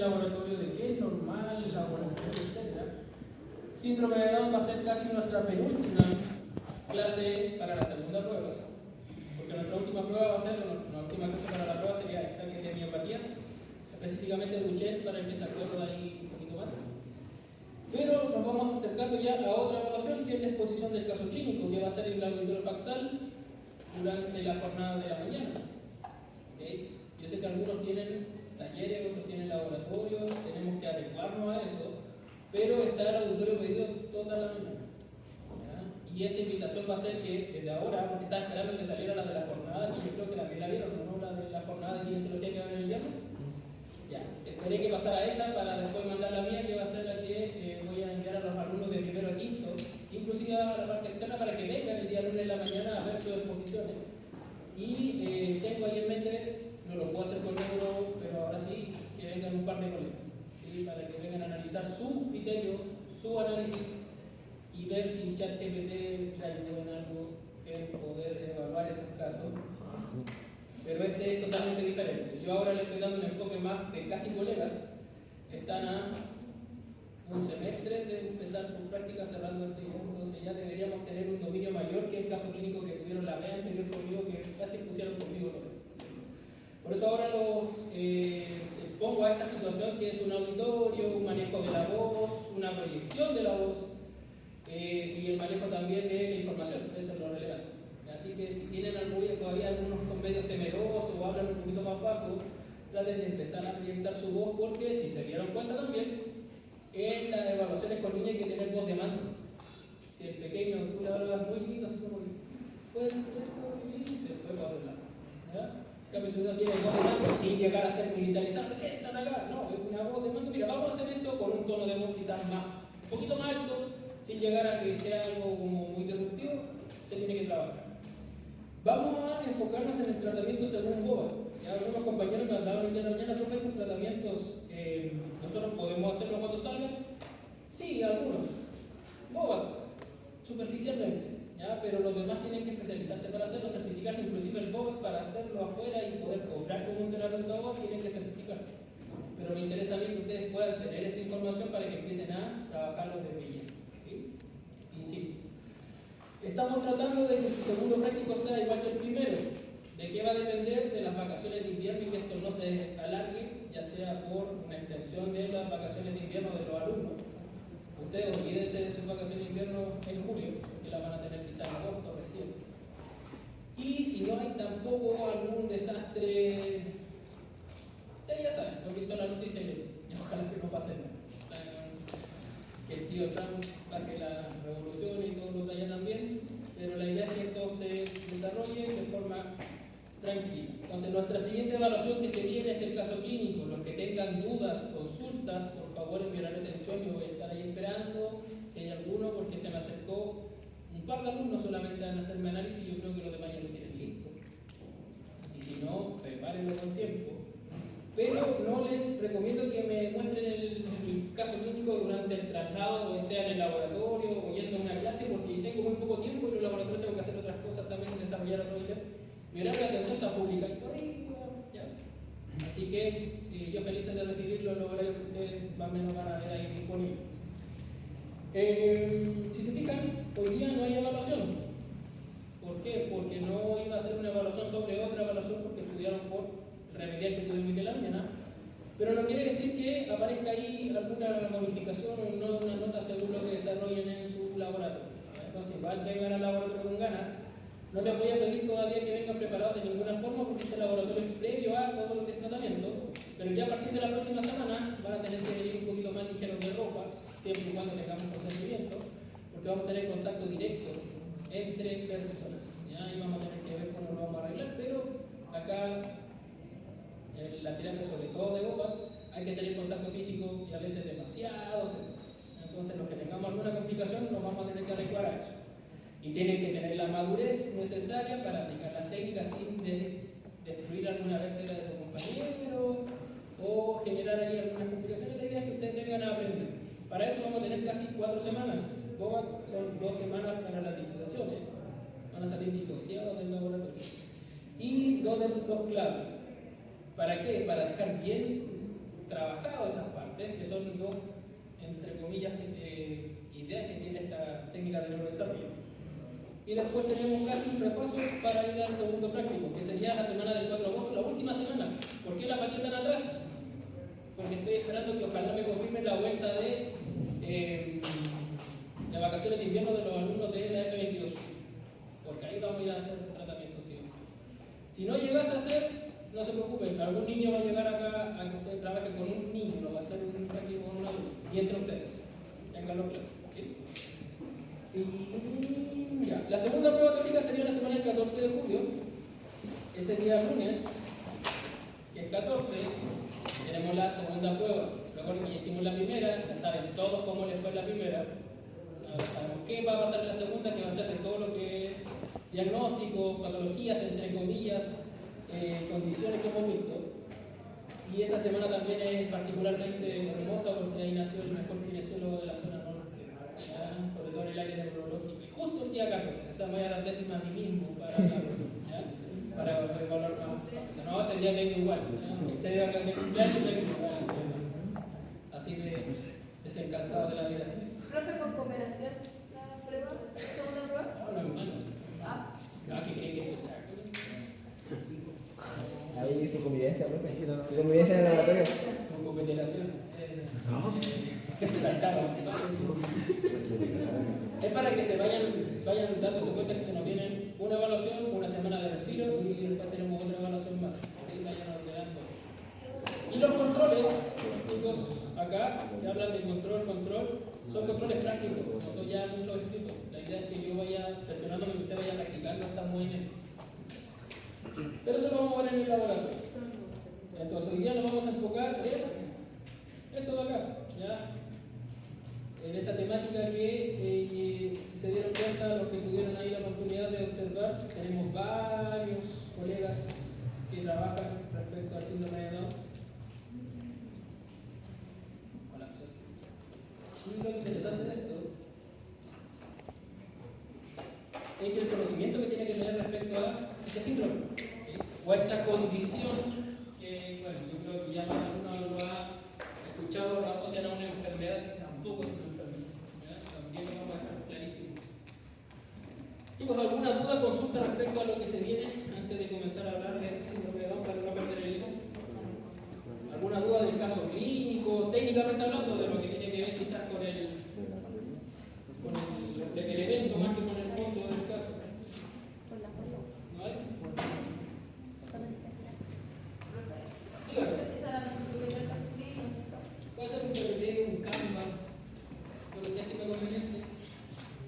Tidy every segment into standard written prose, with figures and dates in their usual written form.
laboratorio, de qué es normal el laboratorio, etc. Síndrome de Down va a ser casi nuestra penúltima clase para la segunda prueba, porque nuestra última prueba va a ser, nuestra última clase para la prueba sería esta que es de miopatías, específicamente de Duchenne, para el que se acuerda ahí un poquito más. Pero nos vamos acercando ya a otra evaluación, que es la exposición del caso clínico, que va a ser el laboratorio faxal durante la jornada de la mañana. ¿Okay? Yo sé que algunos tienen talleres, otros tienen laboratorios, tenemos que adecuarnos a eso, pero está el auditorio pedido toda la mañana. ¿Ya? Y esa invitación va a ser que desde ahora, porque estaba esperando que saliera la de la jornada, que yo creo que también la vieron, ¿no? La de la jornada de kinesiología que va a haber el viernes. Ya, esperé que pasara esa para después mandar la mía, que va a ser la que voy a enviar a los alumnos de primero a quinto, inclusive a la parte externa, para que vengan el día lunes de la mañana a ver sus exposiciones. Y tengo ahí en mente, no lo puedo hacer con euro, pero ahora sí, que vengan un par de colegas, ¿sí? Para que vengan a analizar su criterio, su análisis y ver si ChatGPT le ayuda en algo en poder evaluar esos casos. Pero este es totalmente diferente. Yo ahora le estoy dando un enfoque más de casi colegas. Están a un semestre de empezar sus prácticas cerrando este año, entonces ya deberíamos tener un dominio mayor que el caso clínico que tuvieron la vez anterior conmigo, que casi pusieron conmigo solo. Por eso ahora los expongo a esta situación, que es un auditorio, un manejo de la voz, una proyección de la voz y el manejo también de la información. Eso es lo relevante. Así que si tienen todavía algunos son medio temerosos o hablan un poquito más bajo, traten de empezar a proyectar su voz, porque si se dieron cuenta también, en las evaluaciones con niños hay que tener voz de mando. Si el pequeño tú le hablas muy lindo, así como que puedes hacer esto y se fue para otro lado. En cambio, si uno tiene voz de mando sin llegar a ser militarizado, siéntate acá, no, es una voz de mando. Mira, vamos a hacer esto con un tono de voz quizás un poquito más alto, sin llegar a que sea algo como muy disruptivo, se tiene que trabajar. Vamos a enfocarnos en el tratamiento según Boba. Ya algunos compañeros me hablaban el día de la mañana, profe, estos tratamientos nosotros podemos hacerlos cuando salgan. Sí, algunos. Boba, superficialmente. ¿Ya? Pero los demás tienen que especializarse para hacerlo, certificarse, inclusive el Boba para hacerlo afuera y poder cobrar como un terapeuta Boba, tienen que certificarse. Pero me interesa a mí que ustedes puedan tener esta información para que empiecen a trabajarlo desde ya. ¿Sí? Insisto. Estamos tratando de que su segundo práctico sea igual que el primero. ¿De qué va a depender? De las vacaciones de invierno y que esto no se alargue, ya sea por una extensión de las vacaciones de invierno de los alumnos. Ustedes olvídense de sus vacaciones de invierno en julio, que las van a tener quizás en agosto recién. Y si no hay tampoco algún desastre, ustedes ya saben, lo he visto en la noticia y ojalá que no pase nada. Que el tío Trump baje la revolución y todos los de allá también, pero la idea es que esto se desarrolle de forma tranquila. Entonces, nuestra siguiente evaluación que se viene es el caso clínico. Los que tengan dudas, consultas, por favor enviarán atención. Yo voy a estar ahí esperando si hay alguno, porque se me acercó un par de alumnos solamente a hacerme análisis y yo creo que los demás ya lo tienen listo. Y si no, prepárenlo con tiempo. Pero no les recomiendo que me muestren el caso clínico durante el traslado, o sea en el laboratorio o yendo a una clase, porque tengo muy poco tiempo y en los laboratorios tengo que hacer otras cosas también, desarrollar otro día. Mi horario de atención está publicadito arriba, ya. Así que yo feliz de recibirlo en los horarios que ustedes más o menos van a ver ahí disponibles. Si se fijan, hoy día no hay evaluación. ¿Por qué? Porque no iba a ser una evaluación sobre otra evaluación, porque estudiaron por remediar que tuvimos de la mañana, pero no quiere decir que aparezca ahí alguna modificación o una nota según lo que desarrollen en su laboratorio. Entonces, igual vengan al laboratorio con ganas. No les voy a pedir todavía que vengan preparados de ninguna forma, porque este laboratorio es previo a todo lo que es tratamiento, pero ya a partir de la próxima semana van a tener que venir un poquito más ligeros de ropa, siempre y cuando tengamos consentimiento, porque vamos a tener contacto directo entre personas. ¿Ya? Y vamos a tener que ver cómo lo vamos a arreglar, pero acá en la terapia, sobre todo de Boba, hay que tener contacto físico y a veces demasiado. Entonces, los que tengamos alguna complicación nos vamos a tener que adecuar a eso. Y tienen que tener la madurez necesaria para aplicar las técnicas sin destruir alguna vértebra de su compañero o generar ahí algunas complicaciones. La idea es que ustedes vengan a aprender. Para eso vamos a tener casi 4 semanas. Boba son 2 semanas para las disociaciones. Van a salir disociados del laboratorio. Y 2 de puntos clave. ¿Para qué? Para dejar bien trabajado esa de neurodesarrollo. Y después tenemos casi un repaso para ir al segundo práctico, que sería la semana del 4 de agosto, la última semana. ¿Por qué la patí tan atrás? Porque estoy esperando que ojalá me confirmen la vuelta de vacaciones de invierno de los alumnos de la F22. Porque ahí vamos a ir a hacer tratamiento, sí. Si no llegas a hacer, no se preocupen, algún niño va a llegar acá a que ustedes trabajen con un niño, lo va a hacer un práctico con un adulto, y entre ustedes, ténganlo claro. ¿Sí? Y ya, la segunda prueba teórica sería la semana del 14 de julio, ese día lunes, que es 14, tenemos la segunda prueba. Recuerden que ya hicimos la primera, ya saben todos cómo les fue la primera. Ahora sabemos qué va a pasar en la segunda, que va a ser de todo lo que es diagnóstico, patologías, entre comillas, condiciones que hemos visto. Y esa semana también es particularmente hermosa porque ahí nació el mejor kinesiólogo de la zona norte, ¿ya? Sobre todo en el área neurológica. Y justo el día 14, o sea, me voy a dar décima a mí mismo para evaluar más. O sea, no va a ser día que igual. Usted va a tener cumpleaños y igual. Así de desencantado de la vida. Profe, con cooperación, la prueba, segunda prueba. No, hermano. ¿Qué? Ahí su convivencia, profe. Su convivencia en el laboratorio. Su cooperación. Es para que se vayan dándose cuenta que se nos viene una evaluación, una semana de respiro y después tenemos otra evaluación más. ¿Sí? Vayan ordenando. Y los controles, chicos, acá, que hablan de control, son controles prácticos, no son ya muchos escritos. La idea es que yo vaya seleccionándome y usted vaya practicando estos movimientos. Pero eso lo vamos a ver en el laboratorio. Entonces, hoy día nos vamos a enfocar en esto de acá, ¿ya? En esta temática que, si se dieron cuenta, los que tuvieron ahí la oportunidad de observar, tenemos varios colegas que trabajan respecto al síndrome de Down. Y lo interesante de esto es que el conocimiento que tiene que tener respecto a este síndrome, ¿sí? O a esta condición que, bueno, yo creo que ya más de uno lo ha escuchado, lo asocian a una enfermedad que tampoco es una enfermedad, ¿ya? También lo vamos a dejar clarísimo. Chicos, ¿alguna duda, consulta respecto a lo que se viene antes de comenzar a hablar de este síndrome de Down para no perder el hilo? ¿Alguna duda del caso clínico, técnicamente hablando, de lo que tiene que ver quizás con el evento más que con el fondo del caso? ¿No hay? Dígame. Puede ser un PPT, un Canva, con el técnico conveniente.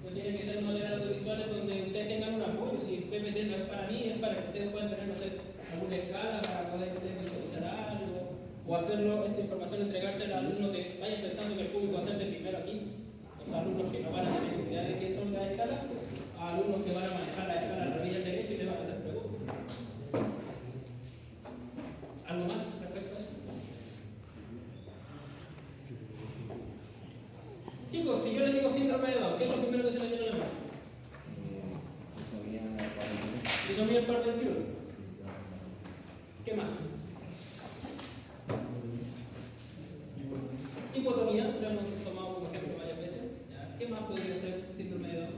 No tiene que ser material audiovisuales donde ustedes tengan un apoyo. Si el PPT no es para mí, es para que ustedes puedan tener, no sé, alguna escala para poder ustedes visualizar algo. O hacerlo, esta información entregársela a alumnos que vayan pensando que el público va a ser de primero a quinto. O sea, alumnos que no van a tener idea de qué son las escalas, a alumnos que van a manejar la escala al revés y al derecho y les van a hacer preguntas. ¿Algo más respecto a eso? Chicos, si yo les digo síndrome de Down, ¿qué es lo primero que se les viene a la mente? Trisomía par 21. ¿Qué más? Hipotonía, lo hemos tomado como ejemplo varias veces. ¿Ya? ¿Qué más podría ser síndrome de Down?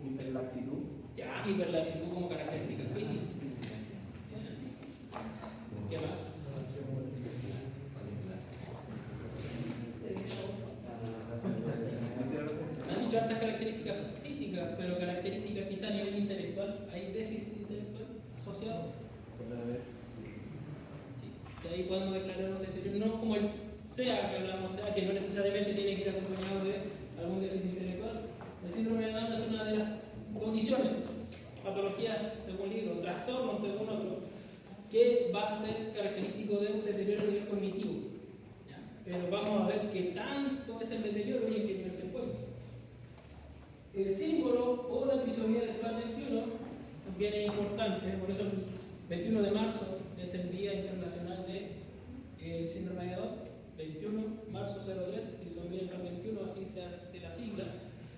Hiperlaxitud. Ya, hiperlaxitud como característica física. ¿Qué más? Me han dicho hartas características físicas, pero características quizá a nivel intelectual. ¿Hay déficit intelectual asociado? Sí, ahí podemos declarar un deterioro, no como el SEA que hablamos, SEA, que no necesariamente tiene que ir acompañado de algún déficit intelectual. El síndrome de Down es una de las condiciones, patologías según libro, trastornos según otro, que va a ser característico de un deterioro a nivel cognitivo. ¿Ya? Pero vamos a ver qué tanto es el deterioro y en qué nivel se encuentra. El símbolo o la trisomía del par 21 también es importante, por eso el 21 de marzo es el Día Internacional del Síndrome de Down, 21 marzo 03, trisomía del par 21, así se hace la sigla,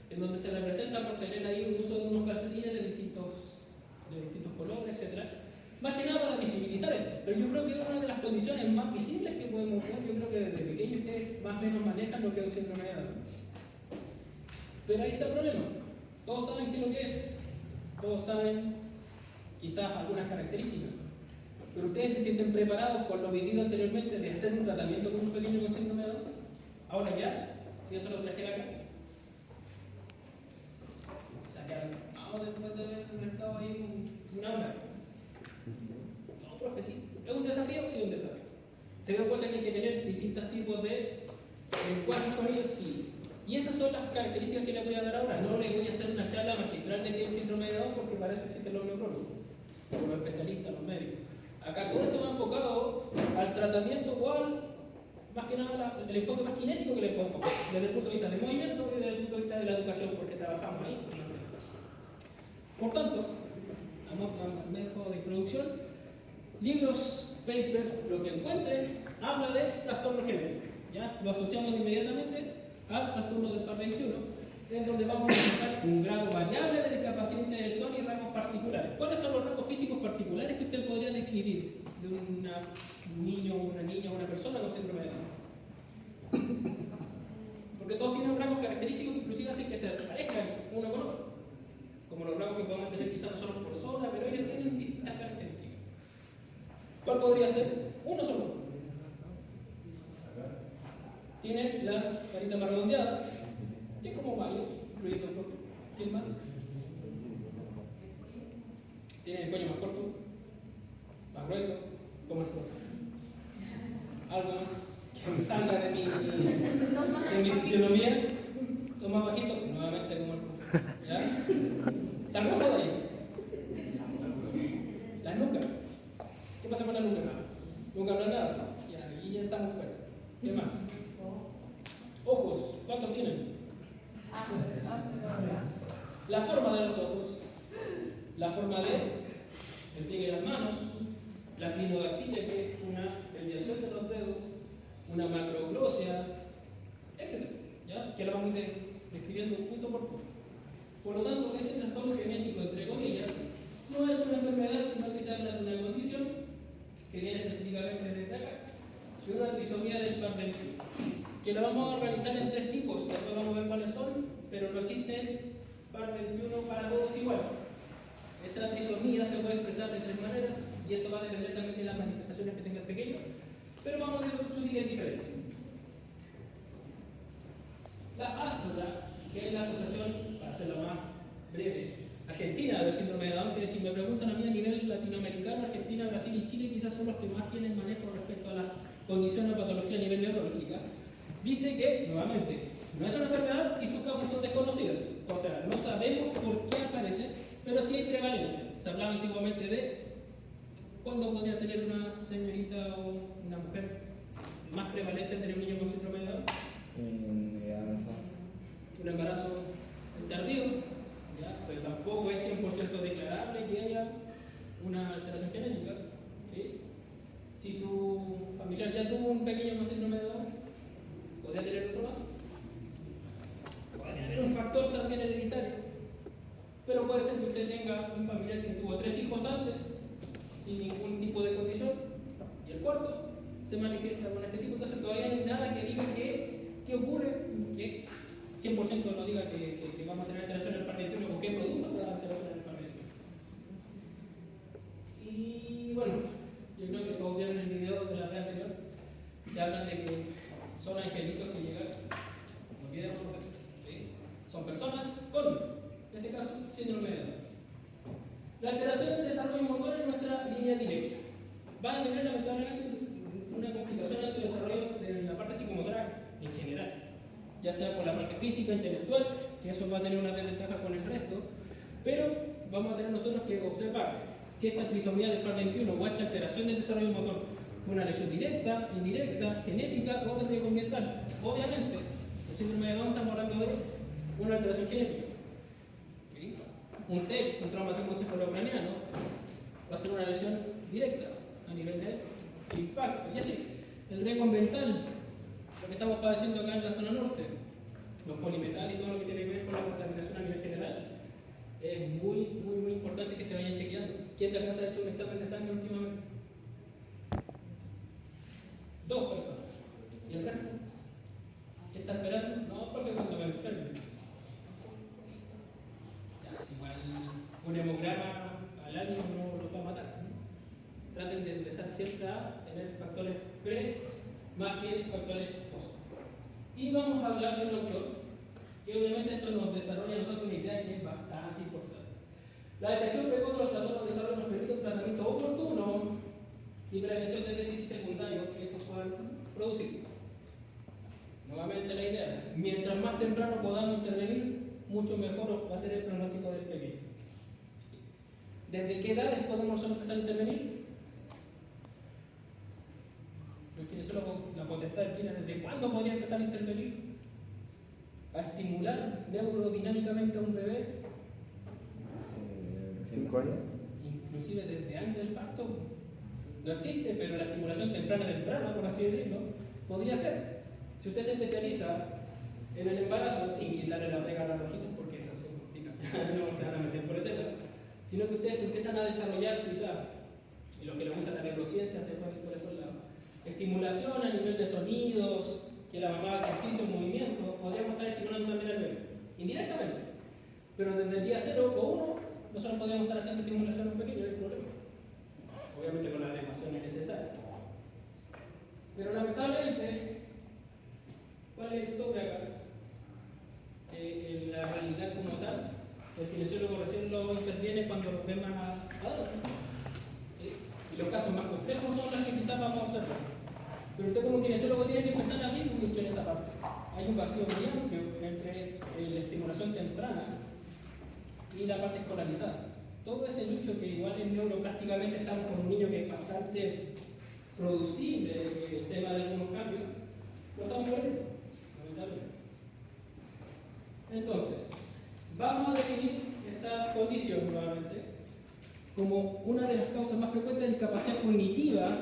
en donde se representa por tener ahí un uso de unos calcetines de distintos colores, etc. Más que nada para visibilizar profundizar esto, pero yo creo que es una de las condiciones más visibles que podemos ver. Yo creo que desde pequeño ustedes más o menos manejan lo que es un síndrome de Down. Pero ahí está el problema. Todos saben qué es lo que es, todos saben quizás algunas características, pero ustedes se sienten preparados con lo vivido anteriormente de hacer un tratamiento con un pequeño con síndrome de Down. Ahora ya, si eso lo trajera acá, sacaron después de haber estado ahí una hora. No, profe, sí. ¿Es un desafío? Sí, un desafío. ¿Se dan cuenta que hay que tener distintos tipos de encuadres con ellos? Sí. Y esas son las características que les voy a dar ahora. No les voy a hacer una charla magistral de qué es el síndrome de Down, porque para eso existen los neurólogos, los especialistas, los médicos. Acá todo esto va enfocado al tratamiento, más que nada el enfoque más kinésico que le podemos poner, desde el punto de vista del movimiento y desde el punto de vista de la educación, porque trabajamos ahí. Por tanto, a modo de introducción, libros, papers, lo que encuentren, habla de trastorno genético. ¿Ya? Lo asociamos inmediatamente al trastorno del par 21, en donde vamos a encontrar un grado variable de discapacidad intelectual y rasgos particulares. ¿Cuáles son los rasgos físicos particulares que usted podría describir de un niño, una niña o una persona con síndrome de Down? Porque todos tienen rasgos característicos que inclusive hacen que se parezcan uno con otro, como los rasgos que podemos tener quizás nosotros por zona, pero ellos tienen distintas características. ¿Cuál podría ser? Uno solo. Tiene la carita más redondeada, que es como varios, incluyendo el propio. ¿Quién más? Tiene el cuello más corto, más grueso, como el cuerpo. Algo más que me salga de mi fisionomía. Son más bajitos, nuevamente como el cuerpo. ¿Ya? Salgamos de ahí. La nuca. ¿Qué pasa con la nuca? Nunca no es nada. Y ahí ya estamos fuera. ¿Qué más? Ojos. ¿Cuántos tienen? La forma de los ojos. La forma de el pie y las manos. La clinodactilia, que es una desviación de los dedos. Una macroglosia, etc. ¿Ya? Que la vamos a ir describiendo punto por punto. Por lo tanto, este trastorno genético, entre comillas, no es una enfermedad, sino que se habla de una condición que viene específicamente desde acá, es una trisomía del par 21, que la vamos a realizar en tres tipos, después vamos a ver cuáles son, pero no existe par 21 para todos igual. Esa trisomía se puede expresar de tres maneras y eso va a depender también de las manifestaciones que tenga el pequeño, pero vamos a ver sus diferencias. La ASLA, que es la asociación, para hacerlo más breve, argentina del síndrome de Down, que si me preguntan a mí a nivel latinoamericano, Argentina, Brasil y Chile quizás son los que más tienen manejo respecto a la condición o patología a nivel neurológica, dice que, nuevamente, no es una enfermedad y sus causas son desconocidas. O sea, no sabemos por qué aparece, pero sí hay prevalencia. Se hablaba antiguamente de cuándo podría tener una señorita o una mujer más prevalencia de tener un niño con síndrome de Down. Un embarazo tardío, ¿ya? Pero tampoco es 100% declarable que haya una alteración genética. ¿Sí? Si su familiar ya tuvo un pequeño con síndrome de Down, podría tener otro más. Podría haber un factor también hereditario, pero puede ser que usted tenga un familiar que tuvo 3 hijos antes sin ningún tipo de condición y el cuarto se manifiesta con este tipo. Entonces todavía no hay nada que diga qué ocurre, que 100% no diga que vamos a tener alteración en el par 21 o qué produjo esa alteración en el par 21. Y bueno, yo creo que todos vieron el video de la vez anterior, que hablan de que son angelitos que llegan, no olviden, ¿sí? Son personas con, en este caso, síndrome de Down. La alteración del desarrollo motor es nuestra línea directa. Van a tener lamentablemente una complicación en su desarrollo de la parte psicomotora en general, ya sea por la parte física, intelectual, que eso va a tener una desventaja con el resto, pero vamos a tener nosotros que observar si esta trisomía del par 21 o esta alteración del desarrollo motor fue una lesión directa, indirecta, genética o de riesgo ambiental. Obviamente, el síndrome de Down estamos hablando de una alteración genética. ¿Sí? Un TEC, un traumatismo cefalocraniano, va a ser una lesión directa a nivel de impacto. Y así, el riesgo ambiental, lo que estamos padeciendo acá en la zona norte, los polimetales y todo lo que tiene que ver con la contaminación a nivel general, es muy importante que se vayan chequeando. ¿Quién de acá se ha hecho un examen de sangre últimamente? traten de empezar siempre a tener factores pre más que factores post. Y vamos a hablar de un autor que obviamente esto nos desarrolla a nosotros una idea que es bastante importante. La detección precoz de los trastornos de desarrollo nos permite un tratamiento oportuno y prevención de déficits secundarios que estos puedan producir. Nuevamente la idea, mientras más temprano podamos intervenir, mucho mejor va a ser el pronóstico del pequeño. ¿Desde qué edades podemos nosotros empezar a intervenir? El kinesiólogo, la potestad tiene, ¿desde cuándo podría empezar a intervenir? A estimular neurodinámicamente a un bebé, 5 años. inclusive desde antes del parto. No existe, pero la estimulación temprana, por así decirlo, podría ser. Si usted se especializa en el embarazo, sin quitarle la pega a las rojitas, porque esas son complicadas, no se van a meter por ese lado, sino que ustedes empiezan a desarrollar quizá, y los que les gusta la neurociencia se pueden ir por esos lados, estimulación a nivel de sonidos, que la mamá haga ejercicio, movimiento, podríamos estar estimulando también al bebé, indirectamente. Pero desde el día 0 o 1, nosotros podemos estar haciendo estimulación a un pequeño, no hay problema. Obviamente con las adecuaciones necesarias. Pero lamentablemente, ¿cuál es el tope acá? En la realidad como tal, el kinesiólogo recién lo interviene cuando los ve más adultos. Y los casos más complejos son los que quizás vamos a observar. Pero usted como kinesiólogo tiene que empezar a abrir un nicho en esa parte. Hay un vacío muy amplio entre la estimulación temprana y la parte escolarizada. Todo ese nicho que igual en neuroplásticamente estamos con un niño que es bastante producible, el tema de algunos cambios, lo estamos perdiendo, lamentablemente. Entonces, vamos a definir esta condición nuevamente como una de las causas más frecuentes de discapacidad cognitiva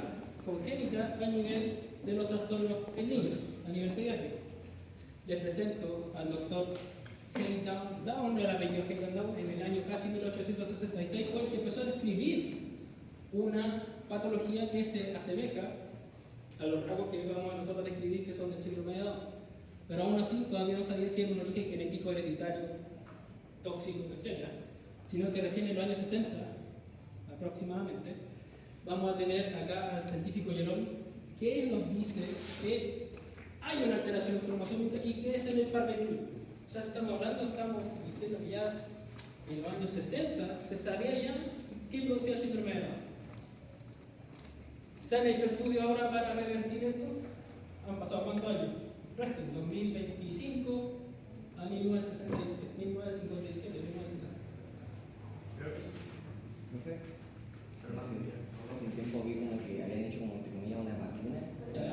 congénita a nivel de los trastornos en niños, a nivel pediátrico. Les presento al doctor Hayden Down, el apellido Hayden Down, en el año casi 1866, fue el que empezó a describir una patología que se asemeja a los rasgos que vamos a nosotros a describir, que son del síndrome de Down. Pero aún así todavía no sabía si era un origen genético hereditario, tóxico, etc. Sino que recién en los años 60, aproximadamente, vamos a tener acá al científico Genome, que nos dice que hay una alteración cromosómica y que es en el par 21. O sea, estamos diciendo que ya en los años 60 se sabía ya qué producía el síndrome de Down. ¿Se han hecho estudios ahora para revertir esto? ¿Han pasado cuántos años? Resten, 2025 a 1967, 1957, 1960. No sé. Hace tiempo vi como que habían hecho como entre comillas una vacuna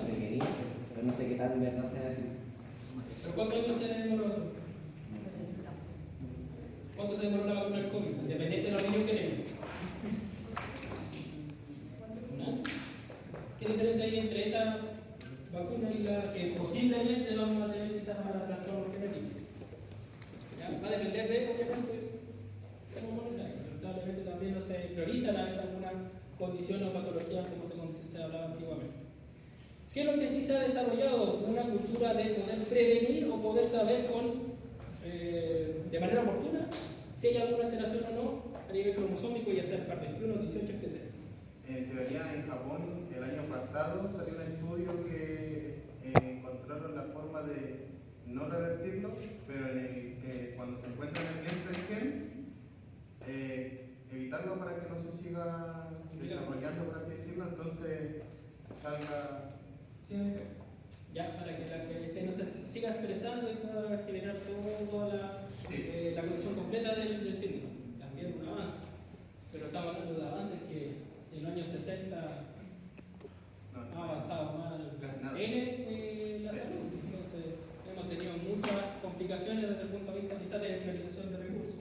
pequeñita, pero no sé qué tal en verdad sea así. ¿Pero cuántos años se demoró eso? ¿Cuánto se demoró la vacuna del COVID? Independiente de los niños que tengan. ¿Un año? ¿Qué diferencia hay entre esa vacuna y la que posiblemente vamos a tener quizás para trastornos genéticos? Va a depender de, obviamente, cómo monetario. Lamentablemente también no se prioriza a veces alguna condición o patología como se hablaba antiguamente. ¿Qué es lo que sí se ha desarrollado? Una cultura de poder prevenir o poder saber de manera oportuna si hay alguna alteración o no a nivel cromosómico, ya sea el par 21, 18, etc. En teoría, en Japón, el año pasado salió un estudio que encontraron la forma de no revertirlo, pero en el que cuando se encuentra en el vientre el gen, evitarlo para que no se siga desarrollando, por así decirlo, entonces salga sin gen. Ya, para que no se siga expresando y pueda generar toda la condición completa del síndrome. También un avance. Pero estamos hablando de avances que en los años 60 ha avanzado más en la salud. Entonces, hemos tenido muchas complicaciones desde el punto de vista quizás de priorización de recursos.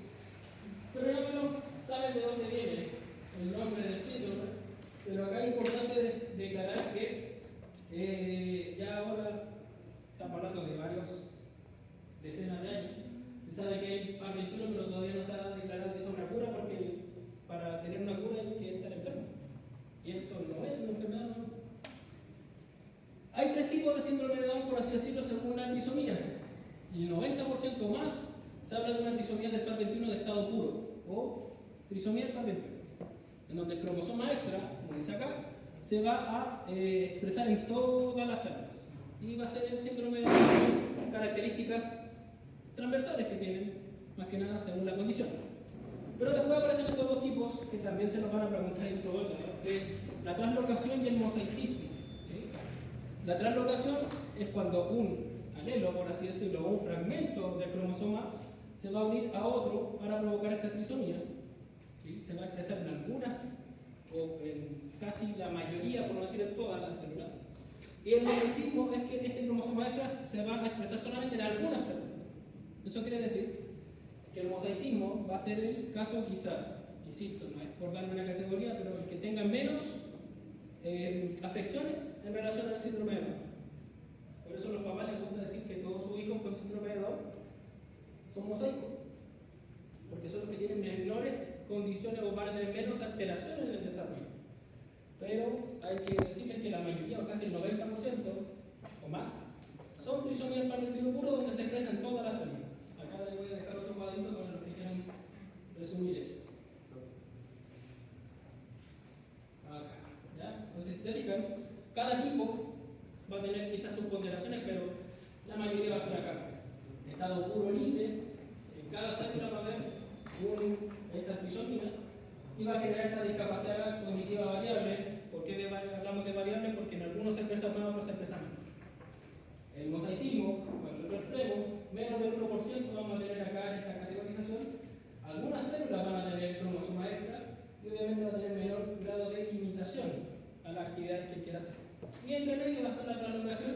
Pero ya menos saben de dónde viene el nombre del síndrome. Pero acá es importante declarar que ya ahora estamos hablando de varios decenas de años. Se sabe que hay par 21, pero todavía no se ha declarado que es una cura, porque para tener una cura hay que estar enfermo. Y esto no es una enfermedad, no. Hay tres tipos de síndrome de Down, por así decirlo, según la trisomía. Y el 90% más se habla de una trisomía del par 21 de estado puro, o trisomía del par 21, en donde el cromosoma extra, como dice acá, se va a expresar en todas las células. Y va a ser el síndrome de Down con características transversales que tienen, más que nada según la condición. Pero después aparecen estos dos tipos que también se nos van a preguntar en todo el lado, que es la translocación y el mosaicismo. ¿Sí? La translocación es cuando un alelo, por así decirlo, o un fragmento del cromosoma se va a unir a otro para provocar esta trisomía. ¿Sí? Se va a expresar en algunas o en casi la mayoría, por no decir en todas las células. Y el mosaicismo es que este cromosoma extra se va a expresar solamente en algunas células. Eso quiere decir que el mosaicismo va a ser el caso quizás, insisto, no es por darle una categoría, pero el que tenga menos afecciones en relación al síndrome de Down. Por eso a los papás les gusta decir que todos sus hijos con síndrome de Down son mosaicos, porque son los que tienen menores condiciones o van a tener menos alteraciones en el desarrollo. Pero hay que decirles que la mayoría, o casi el 90% o más, son trisomías paralítico puro donde se expresan todas las células. Acá les voy a dejar otro cuadrito para los que quieran resumir eso. Acá, ¿ya? Entonces, si se fijan, cada tipo va a tener quizás sus ponderaciones, pero la mayoría va a estar acá. Estado puro libre, en cada célula va a haber esta trisomía y va a generar esta discapacidad cognitiva variable. ¿Por qué hablamos de variable? Porque en algunos se expresa más, otros se expresa menos. El mosaicismo, para el otro extremo, menos del 1% vamos a tener acá en esta categorización. Algunas células van a tener cromosoma extra y obviamente va a tener menor grado de limitación a las actividades que él quiera hacer. Y entre medio va a estar la translocación,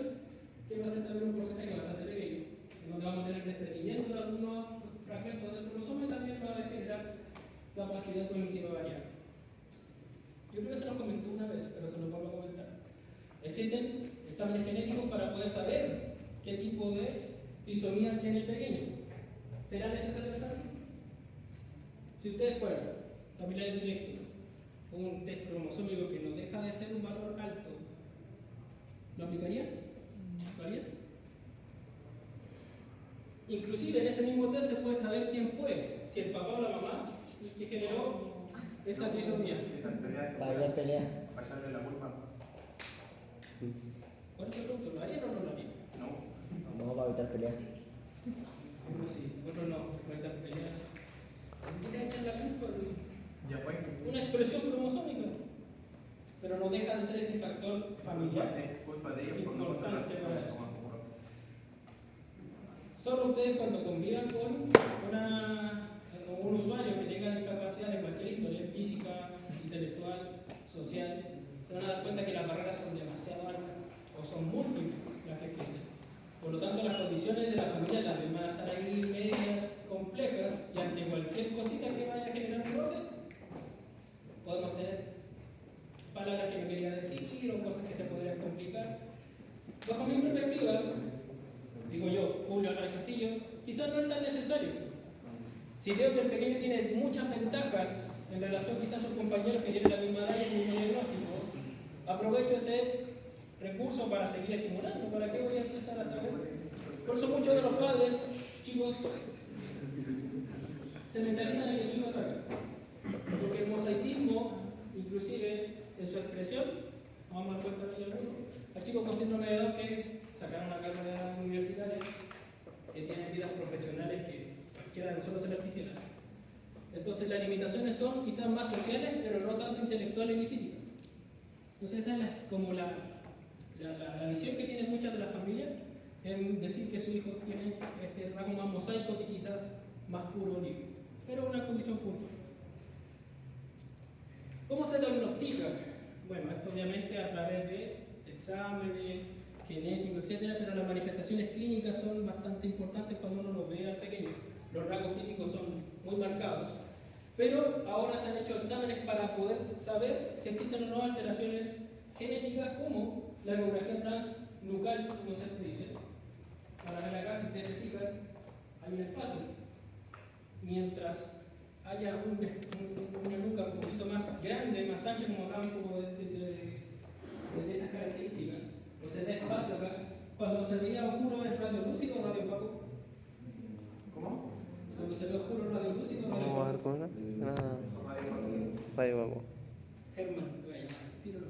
que va a ser también un porcentaje bastante pequeño, en donde vamos a tener desprendimiento de algunos fragmentos del cromosoma y también va a generar capacidad cognitiva variable. Yo creo que se lo comentó una vez, pero se lo vuelvo a comentar. Existen exámenes genéticos para poder saber qué tipo de trisomía tiene el pequeño. ¿Será necesario el examen? Si ustedes fueran familiares directos con un test cromosómico que no deja de ser un valor alto, ¿lo aplicarían? ¿Lo harían? Inclusive en ese mismo test se puede saber quién fue, si el papá o la mamá que generó esta trisomía. Para evitar peleas. Para echarle la culpa. Por eso pregunto, ¿lo harían o no lo harían? No. No, para evitar peleas. Uno sí, otro no, no hay tal pelea. ¿Por qué le echan la culpa? Ya fue. Una expresión cromosómica, pero no deja de ser este factor familiar. Es culpa de ellos por no Importante controlar para eso. su Solo ustedes cuando convivan con un usuario que tenga discapacidad de cualquier índole, física, intelectual, social, se van a dar cuenta que las barreras son demasiado altas o son múltiples las que existen. Por lo tanto, las condiciones de la familia también van a estar ahí medias complejas y ante cualquier cosita que vaya a generar un roce, podemos tener palabras que no quería decir o cosas que se podrían complicar. Bajo mi perspectiva, digo yo, Julio Álvarez Castillo, quizás no es tan necesario. Si veo que el pequeño tiene muchas ventajas en relación quizás a sus compañeros que tienen la misma edad y el mismo diagnóstico, aprovecho ese recurso para seguir estimulando. ¿Para qué voy a empezar a saber? Por eso muchos de los padres, chicos, se mentalizan en que su hijo está acá. Porque el mosaicismo, inclusive en su expresión, vamos a dar cuenta de alguno, hay chicos con síndrome de Down que sacaron la carrera universitaria, que tienen vidas profesionales que cualquiera de nosotros se las quisiera. Entonces las limitaciones son quizás más sociales, pero no tanto intelectuales ni físicas. Entonces esa es como la visión que tienen muchas de las familias en decir que su hijo tiene este rasgo más mosaico que quizás más puro o libre, pero una condición puntual. ¿Cómo se diagnostica? Bueno, esto obviamente a través de exámenes genéticos, etcétera, pero las manifestaciones clínicas son bastante importantes cuando uno lo ve al pequeño. Los rasgos físicos son muy marcados, pero ahora se han hecho exámenes para poder saber si existen o no alteraciones genéticas como la ecografía transnucal, como se dice. Para ver acá, si ustedes se fijan, hay un espacio. Mientras haya una nuca un poquito más grande, más ancha, como acá un poco de estas características, o se da espacio acá. Cuando se veía oscuro, ¿es radio lúcido o radio opaco? ¿Cómo? Cuando se ve oscuro, radio lúcido o radio Vamos a ver opaco. con una. Radio Vago. Germán, te voy a llamar, tíralo.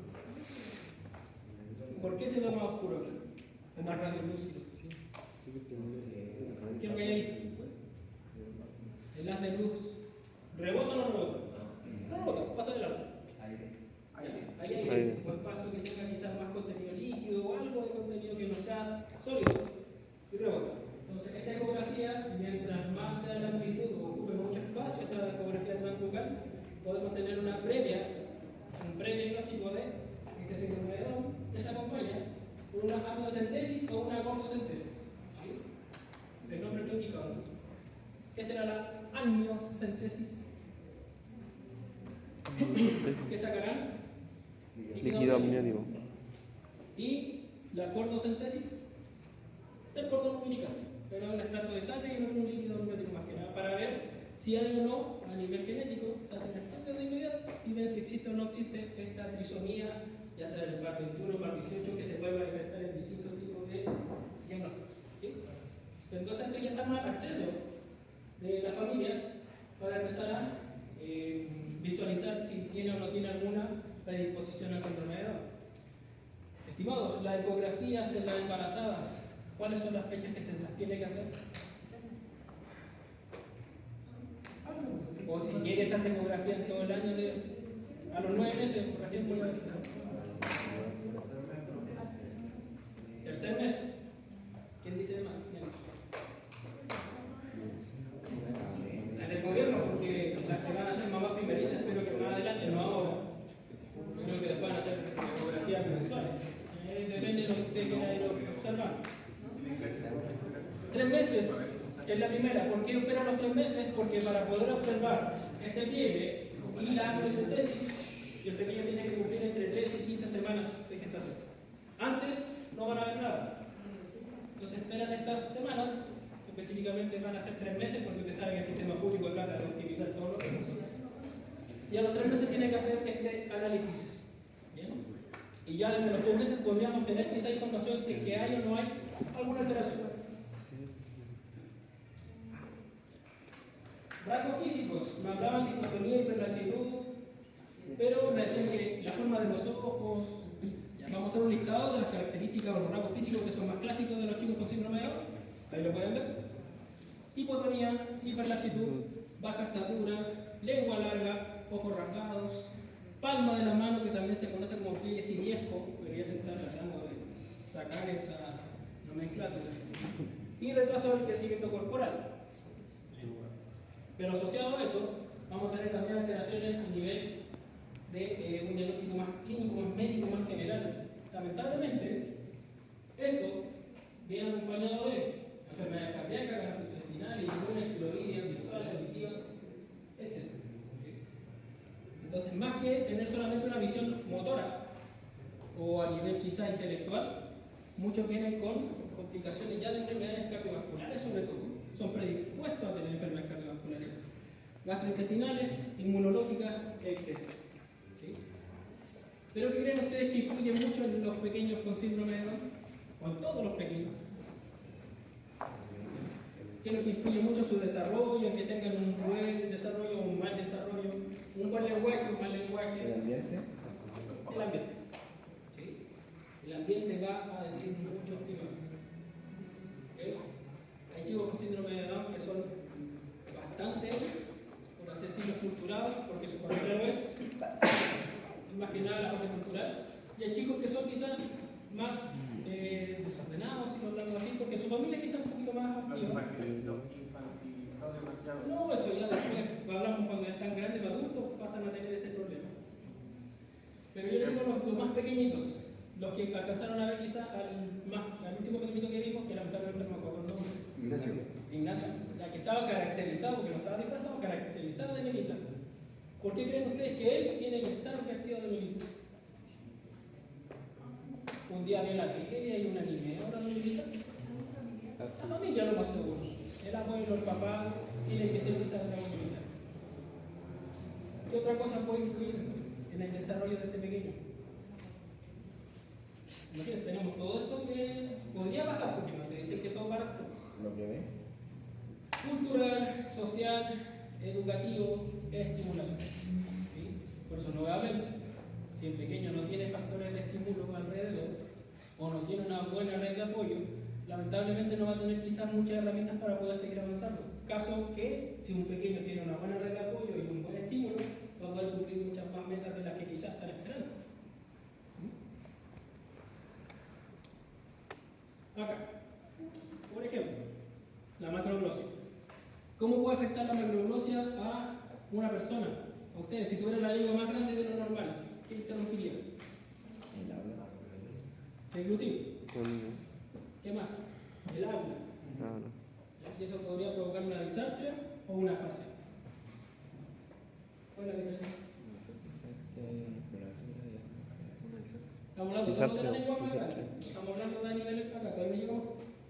¿Por qué se ve más oscuro acá? O más radiolúcido. ¿Sí? ¿Qué es lo que hay ahí? El haz de luz. ¿Rebota o no rebota? No rebota, pasa de largo. Ahí hay un espacio que tenga quizás más contenido líquido o algo de contenido que no sea sólido y rebota. Entonces, esta ecografía, mientras más sea la amplitud o ocupe mucho espacio, esa ecografía transfocal, podemos tener un prediagnóstico de este síndrome de Down que se acompaña por una amniocentesis o una cortocentesis. ¿Sí? El nombre lo indica. ¿Qué será la amniocentesis? ¿Qué sacarán? Líquido amniótico. Y la cortocentesis del cordón umbilical, pero es un extracto de sangre y no un líquido amniótico más que nada, para ver si hay o no a nivel genético, se hacen estudios de inmediato y ven si existe o no existe esta trisomía, ya sea del par 21 o par 18, que se puede manifestar en distintos tipos de diagnósticos. ¿Sí? Entonces, esto ya está más al acceso de las familias para empezar a visualizar si tiene o no tiene alguna predisposición al síndrome de Down. Estimados, las ecografías en las embarazadas, ¿cuáles son las fechas que se las tiene que hacer? O si quieres hacer ecografía en todo el año, a los 9 meses, recién puede haber. Tercer mes. ¿Quién dice de más? Las del gobierno, porque las que van a ser mamás primerizas, pero que más adelante, no ahora. Yo creo que después van a hacer ecografías mensuales. Depende de lo que usted quiera ir observando. 3 meses es la primera. ¿Por qué espero los 3 meses? Porque para poder observar este pliegue y la amniocentesis, el pequeño tiene que cumplir entre 13 y 15 semanas de gestación. Antes no van a ver nada. Entonces esperan estas semanas, específicamente van a ser 3 meses, porque usted sabe que el sistema público trata de optimizar todos los recursos. Y a los 3 meses tiene que hacer este análisis. ¿Bien? Y ya desde los 3 meses podríamos tener quizá información si es que hay o no hay alguna alteración. Rasgos físicos, me hablaban de hipotonía y hiperlaxitud, pero me decían que la forma de los ojos, ya vamos a hacer un listado de las características o los rasgos físicos que son más clásicos de los chicos con síndrome de Down. Ahí lo pueden ver. Hipotonía, hiperlaxitud, baja estatura, lengua larga, ojos rasgados, palma de la mano que también se conoce como pliegue simiesco, pero ya se está tratando de sacar esa nomenclatura, y retraso del crecimiento corporal. Pero asociado a eso, vamos a tener también alteraciones a nivel de un diagnóstico más clínico, más médico, más general. Lamentablemente, esto viene acompañado de enfermedades cardíacas, gastrointestinales, inmunes, cloroideas, visuales, auditivas, etc. Entonces, más que tener solamente una visión motora o a nivel quizá intelectual, muchos vienen con complicaciones ya de enfermedades cardiovasculares, sobre todo. Son predispuestos a tener enfermedades cardiovasculares, gastrointestinales, inmunológicas, etc. ¿Sí? Pero ¿qué creen ustedes que influye mucho en los pequeños con síndrome de Down? O en todos los pequeños. ¿Qué es lo que influye mucho en su desarrollo, en que tengan un buen desarrollo o un mal desarrollo? Un buen lenguaje, un mal lenguaje. ¿El ambiente? El ambiente. ¿Sí? El ambiente va a decir mucho, estimado. ¿Okay? Hay chicos con síndrome de Down que son bastante, por así decirlo, culturados, porque su familia lo es, más que nada la parte cultural, y hay chicos que son quizás más desordenados, si lo hablamos así, porque su familia quizás un poquito más activa. No, eso ya después hablamos cuando están grandes, adultos, pasan a tener ese problema. Pero yo les digo los más pequeñitos, los que alcanzaron a ver quizás al último pequeñito que vimos, que lamentablemente no me acuerdo el nombre. Ignacio, la que estaba caracterizado, porque no estaba disfrazado, caracterizado de milita. ¿Por qué creen ustedes que él tiene que estar vestido de milita? Un día vio la tele y una niña, ahora no milita. La familia lo más seguro. El abuelo, el papá, tienen que ser quizás de la militar. ¿Qué otra cosa puede influir en el desarrollo de este pequeño? Imagínense, tenemos todo esto que podría pasar, porque no te dicen que todo para Lo que ve. cultural, social, educativo, estimulación. ¿Sí? Por eso, nuevamente, si el pequeño no tiene factores de estímulo alrededor, o no tiene una buena red de apoyo, lamentablemente no va a tener quizás muchas herramientas para poder seguir avanzando. Caso que si un pequeño tiene una buena red de apoyo y un buen estímulo, va a poder cumplir muchas más metas de las que quizás están esperando. Acá, por ejemplo, la macroglosia. ¿Cómo puede afectar la macroglosia a una persona? A ustedes, si tuvieran la lengua más grande de lo normal, ¿qué interrumpiría? El habla. El glutido. Con- ¿Qué más? El habla. ah, no. Y eso podría provocar una disartria o una afasia. ¿Cuál es la diferencia? Estamos hablando solo de la lengua más grande. Estamos hablando de a nivel acá, todavía no llegamos.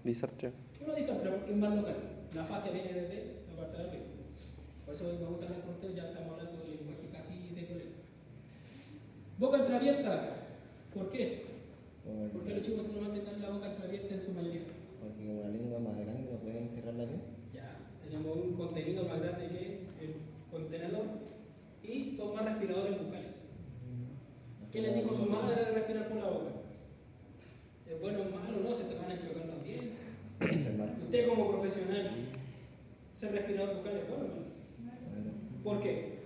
Disartria. Una disartria porque es más local. La afasia viene desde la parte de arriba. Por eso me gusta hablar con ustedes, ya estamos hablando de lenguaje casi de colegio. Boca entreabierta. ¿Por qué? Porque los chicos normalmente tienen la boca entreabierta en su mayoría. Porque como la lengua es más grande, no pueden cerrarla bien. Ya, tenemos un contenido más grande que el contenedor y son más respiradores bucales. ¿Qué les dijo su madre de respirar por la boca? ¿Es bueno o malo? No, se te van a chocar los dientes. Usted como profesional, ¿ser respirador bucal es bueno o malo? ¿Por qué?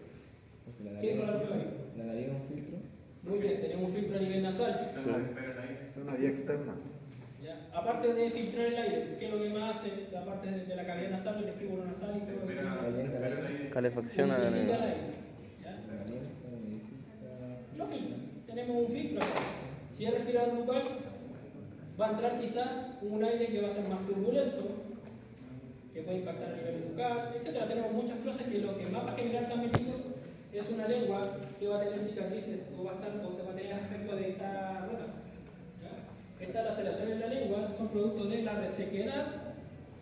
Porque la ¿Qué dijo la doctora? nariz es un filtro. Muy bien, tenemos un filtro a nivel nasal. No, no, espera ahí. Es una vía externa. ¿Ya? Aparte de filtrar el aire, ¿qué es lo que más hace la parte de la cavidad nasal, el espículo nasal y todo lo que Espera ahí. Calefacción a Purifica el aire. ¿Ya? La calienta, modifica. Lo filtra. Tenemos un filtro acá. Si es respirador bucal, va a entrar quizás un aire que va a ser más turbulento, que puede impactar a nivel bucal, etc. Tenemos muchas cosas que lo que más va a generar también, chicos, es una lengua que va a tener cicatrices o, o se va a tener aspecto de esta rota. Estas laceraciones en la lengua son producto de la resequedad,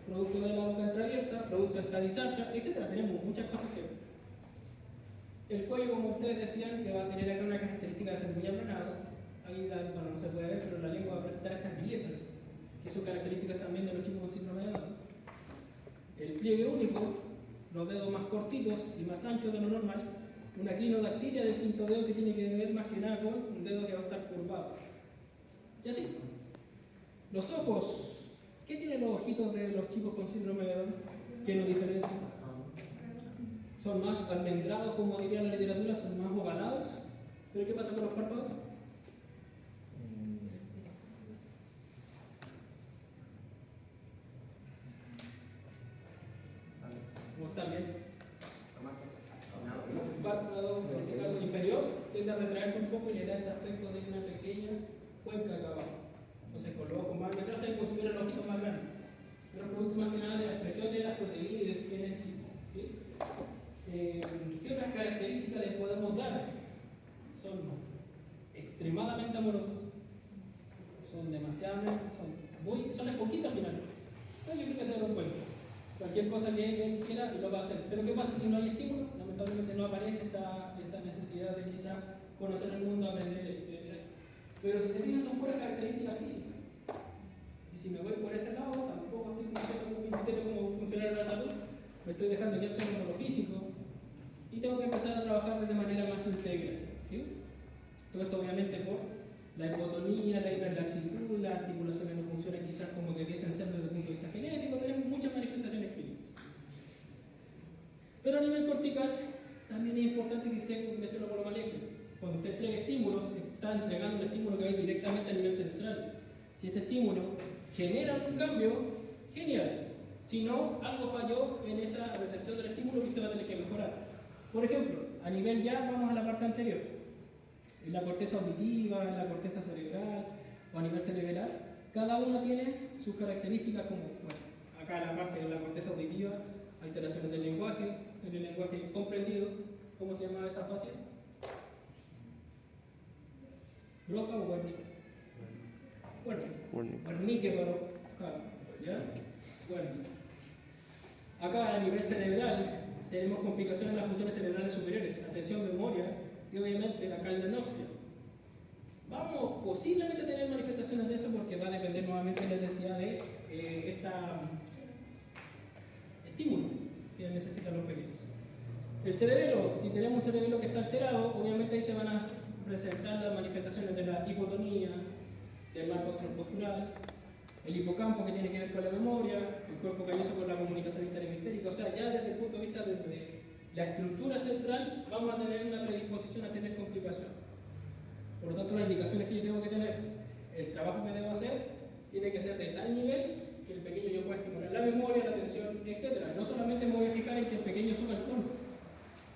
producto de la boca entreabierta, producto de esta disartria, etc. Tenemos muchas cosas que... El cuello, como ustedes decían, que va a tener acá una característica de ser muy aplanado. Ahí, bueno, no se puede ver, pero la lengua va a presentar estas grietas, que son características también de los chicos con síndrome de Down. El pliegue único, los dedos más cortitos y más anchos de lo normal, una clinodactilia del quinto dedo que tiene que ver más que nada con un dedo que va a estar curvado. Y así. Los ojos. ¿Qué tienen los ojitos de los chicos con síndrome de Down? ¿Qué nos diferencia? Son más almendrados, como diría la literatura, son más ovalados. ¿Pero qué pasa con los párpados? ¿Cómo están bien? El párpado, en este caso inferior, tiende a retraerse un poco y le da este aspecto de una pequeña cuenca acá abajo. Entonces, con los ojos más almendrados, hay como si hubiera los ojitos más grandes. Pero producto más que nada de la expresión de las proteínas y del gen en sí. ¿Sí? ¿Qué otras características les podemos dar? Son extremadamente amorosos, son demasiado, son esponjitas al final. Yo creo que se dan cuenta. Cualquier cosa que él quiera y lo va a hacer. Pero ¿qué pasa si no hay estímulo? Lamentablemente no aparece esa necesidad de quizá conocer el mundo, aprender, etc. Pero si se fijan son puras características físicas. Y si me voy por ese lado, tampoco estoy conociendo cómo funciona la salud. Me estoy dejando ya solo por lo físico. Y tengo que empezar a trabajar de manera más integral. ¿Sí? Todo esto obviamente por la hipotonía, la hiperlaxitud, las articulaciones no funcionan quizás como debiesen ser desde el punto de vista genético, tenemos muchas manifestaciones clínicas. Pero a nivel cortical también es importante que usted menciono por lo maneje. Cuando usted entrega estímulos, está entregando un estímulo que va directamente a nivel central. Si ese estímulo genera un cambio, genial. Si no, algo falló en esa recepción del estímulo que usted va a tener que mejorar. Por ejemplo, a nivel ya, vamos a la parte anterior. En la corteza auditiva, en la corteza cerebral o a nivel cerebral, cada uno tiene sus características como, bueno, acá en la parte de la corteza auditiva, alteraciones del lenguaje, en el lenguaje comprendido, ¿cómo se llama esa fase? ¿Broca o Wernicke? Wernicke, pero claro, ¿ya? Wernicke. Acá a nivel cerebral tenemos complicaciones en las funciones cerebrales superiores, atención, memoria y obviamente acá el anoxia. Vamos posiblemente a tener manifestaciones de eso porque va a depender nuevamente, les decía, de esta estímulo que necesitan los pequeños. El cerebelo, si tenemos un cerebelo que está alterado, obviamente ahí se van a presentar las manifestaciones de la hipotonía, del marco postural, el hipocampo que tiene que ver con la memoria, el cuerpo calloso con la comunicación interhemisférica. O sea, ya desde el punto de vista de la estructura central vamos a tener una predisposición a tener complicaciones. Por lo tanto, las indicaciones que yo tengo que tener, el trabajo que debo hacer, tiene que ser de tal nivel que el pequeño yo pueda estimular la memoria, la atención, etc. No solamente me voy a fijar en que el pequeño suba el tono,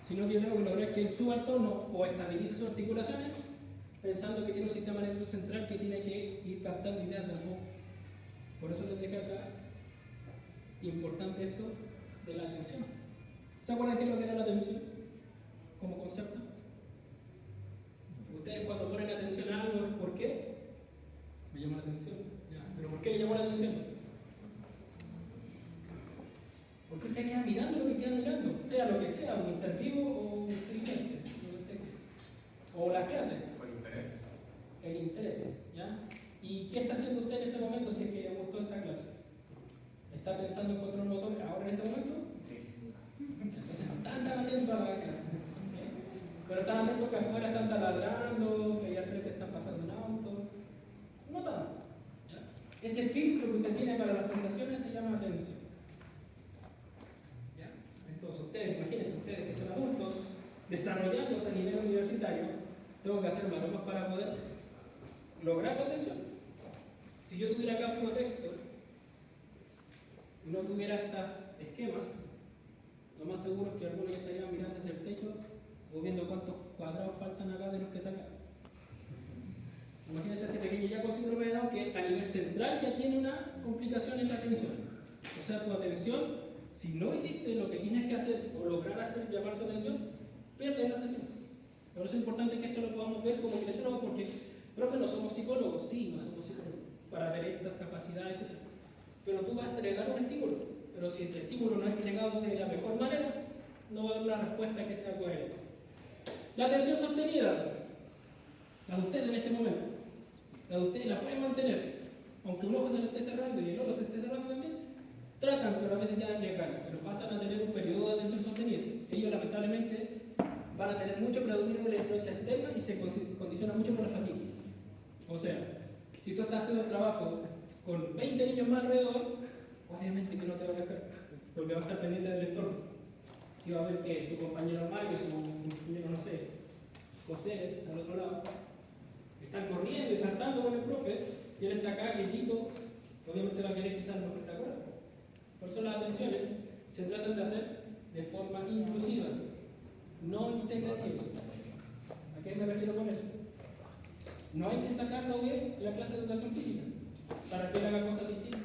sino que yo tengo que lograr que él suba el tono o estabilice sus articulaciones, pensando que tiene un sistema nervioso central que tiene que ir captando ideas de a poco. Por eso les dejé acá importante esto de la atención. ¿Se acuerdan qué es lo que era la atención como concepto? Ustedes cuando ponen atención a algo, ¿por qué? Me llama la atención. Ya. ¿Pero por qué le llamó la atención? Porque usted queda mirando lo que queda mirando, sea lo que sea, un ser vivo o un ser viviente. O las clases. Por interés. El interés, ¿ya? ¿Y qué está haciendo usted en este momento si es que le gustó esta clase? ¿Está pensando en control motor ahora en este momento? Entonces no están tan atentos a la clase. Pero están atentos que afuera están taladrando, que ahí al frente están pasando un auto. No tanto. ¿Ya? Ese filtro que usted tiene para las sensaciones se llama atención. ¿Ya? Entonces ustedes, imagínense ustedes que son adultos, desarrollándose a nivel universitario, tengo que hacer maromas para poder lograr su atención. Si yo tuviera acá puro texto y no tuviera estos esquemas, lo más seguro es que algunos ya estarían mirando hacia el techo o viendo cuántos cuadrados faltan acá de los que sacan. Imagínense a este pequeño ya con síndrome de Down que a nivel central ya tiene una complicación en la atención. O sea, tu atención, si no hiciste lo que tienes que hacer o lograr hacer llamar su atención, pierdes la sesión. Por eso es importante que esto lo podamos ver como kinesiólogos, porque, profe, no somos psicólogos, sí, no somos psicólogos, para ver estas capacidades, etc. Pero tú vas a entregar un estímulo, pero si el estímulo no es entregado de la mejor manera, no va a dar una respuesta que sea coherente. La atención sostenida, la de ustedes en este momento, la de ustedes la pueden mantener, aunque un ojo se le esté cerrando y el otro se esté cerrando también, tratan, pero a veces ya les ganan, pero pasan a tener un periodo de atención sostenida. Ellos lamentablemente van a tener mucho predominio de la influencia externa y se condicionan mucho por la familia. O sea, si tú estás haciendo el trabajo con 20 niños más alrededor, obviamente que no te va a dejar, porque va a estar pendiente del entorno. Si va a ver que su compañero Mario, su compañero, no sé, José, al otro lado, están corriendo y saltando con el profe, y él está acá, quietito, obviamente va a querer quizás no prestar acuerdo. Por eso las atenciones se tratan de hacer de forma inclusiva, no integrativa. ¿A qué me refiero con eso? No hay que sacarlo de la clase de educación física para que él haga cosas distintas.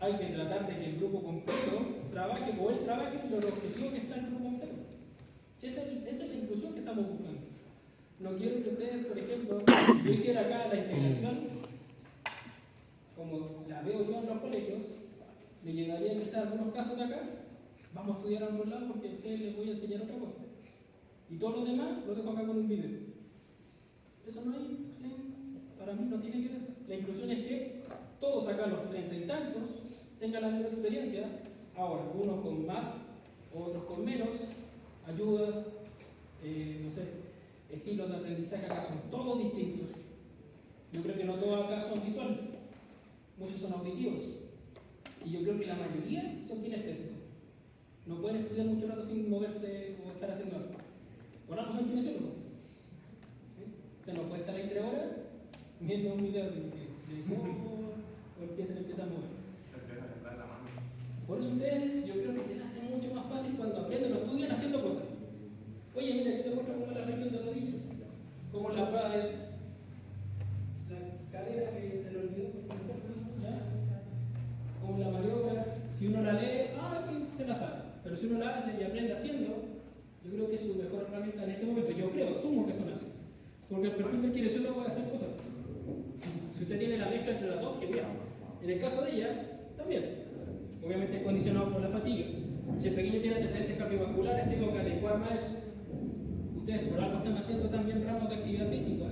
Hay que tratar de que el grupo completo trabaje o él trabaje los objetivos que está en el grupo completo. Esa es la inclusión que estamos buscando. No quiero que ustedes, por ejemplo, yo hiciera acá la integración, como la veo yo en los colegios, me llegaría a empezar algunos casos de acá, vamos a estudiar a otro lado porque a ustedes les voy a enseñar otra cosa. Y todos los demás lo dejo acá con un video. Eso no hay, para mí no tiene que ver. La inclusión es que todos acá, los 30 y tantos, tengan la misma experiencia. Ahora, unos con más, otros con menos, ayudas, no sé, estilos de aprendizaje acá son todos distintos. Yo creo que no todos acá son visuales, muchos son auditivos. Y yo creo que la mayoría son kinestésicos. No pueden estudiar mucho rato sin moverse o estar haciendo algo. Por algo son kinesiólogos. Usted no puede estar ahí 3 horas viendo un video de cómo se le empieza a mover. Por eso ustedes, yo creo que se les hace mucho más fácil cuando aprenden o estudian haciendo cosas. Oye, mira, aquí te muestro cómo es la flexión de rodillas, cómo es la prueba de la cadera que se le olvidó, ¿ya? Como la maniobra, si uno la lee, se la sabe. Pero si uno la hace y aprende haciendo, yo creo que es su mejor herramienta en este momento. Yo creo, asumo que son así. Porque el perfil del kinesiólogo puede hacer cosas. Si usted tiene la mezcla entre las dos, genial. En el caso de ella, también. Obviamente es condicionado por la fatiga. Si el pequeño tiene antecedentes cardiovasculares, tengo que adecuarme a eso. Ustedes por algo están haciendo también ramos de actividad física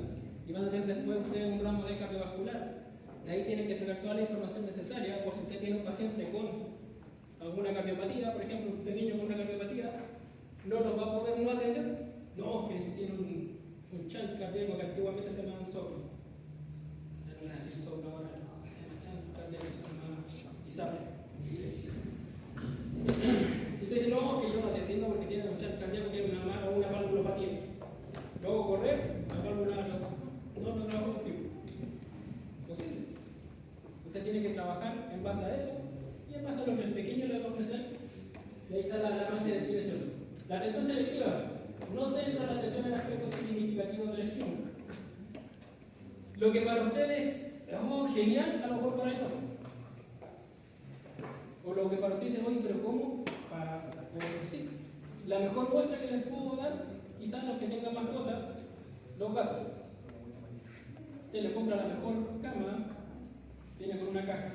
y van a tener después ustedes un ramo de cardiovascular. De ahí tienen que sacar toda la información necesaria por si usted tiene un paciente con alguna cardiopatía, por ejemplo, un pequeño con una cardiopatía, no nos va a poder no atender. No, que tiene un chant cardíaco que antiguamente se llama soplo. Y ahí está la más de definición. La atención selectiva no centra la atención en aspectos significativos del estímulo. Lo que para ustedes es genial, a lo mejor para esto no. O lo que para ustedes es, oye, pero ¿cómo? Sí. La mejor muestra que les puedo dar, quizás los que tengan mascotas, los gatos. Usted le compra la mejor cama, viene con una caja.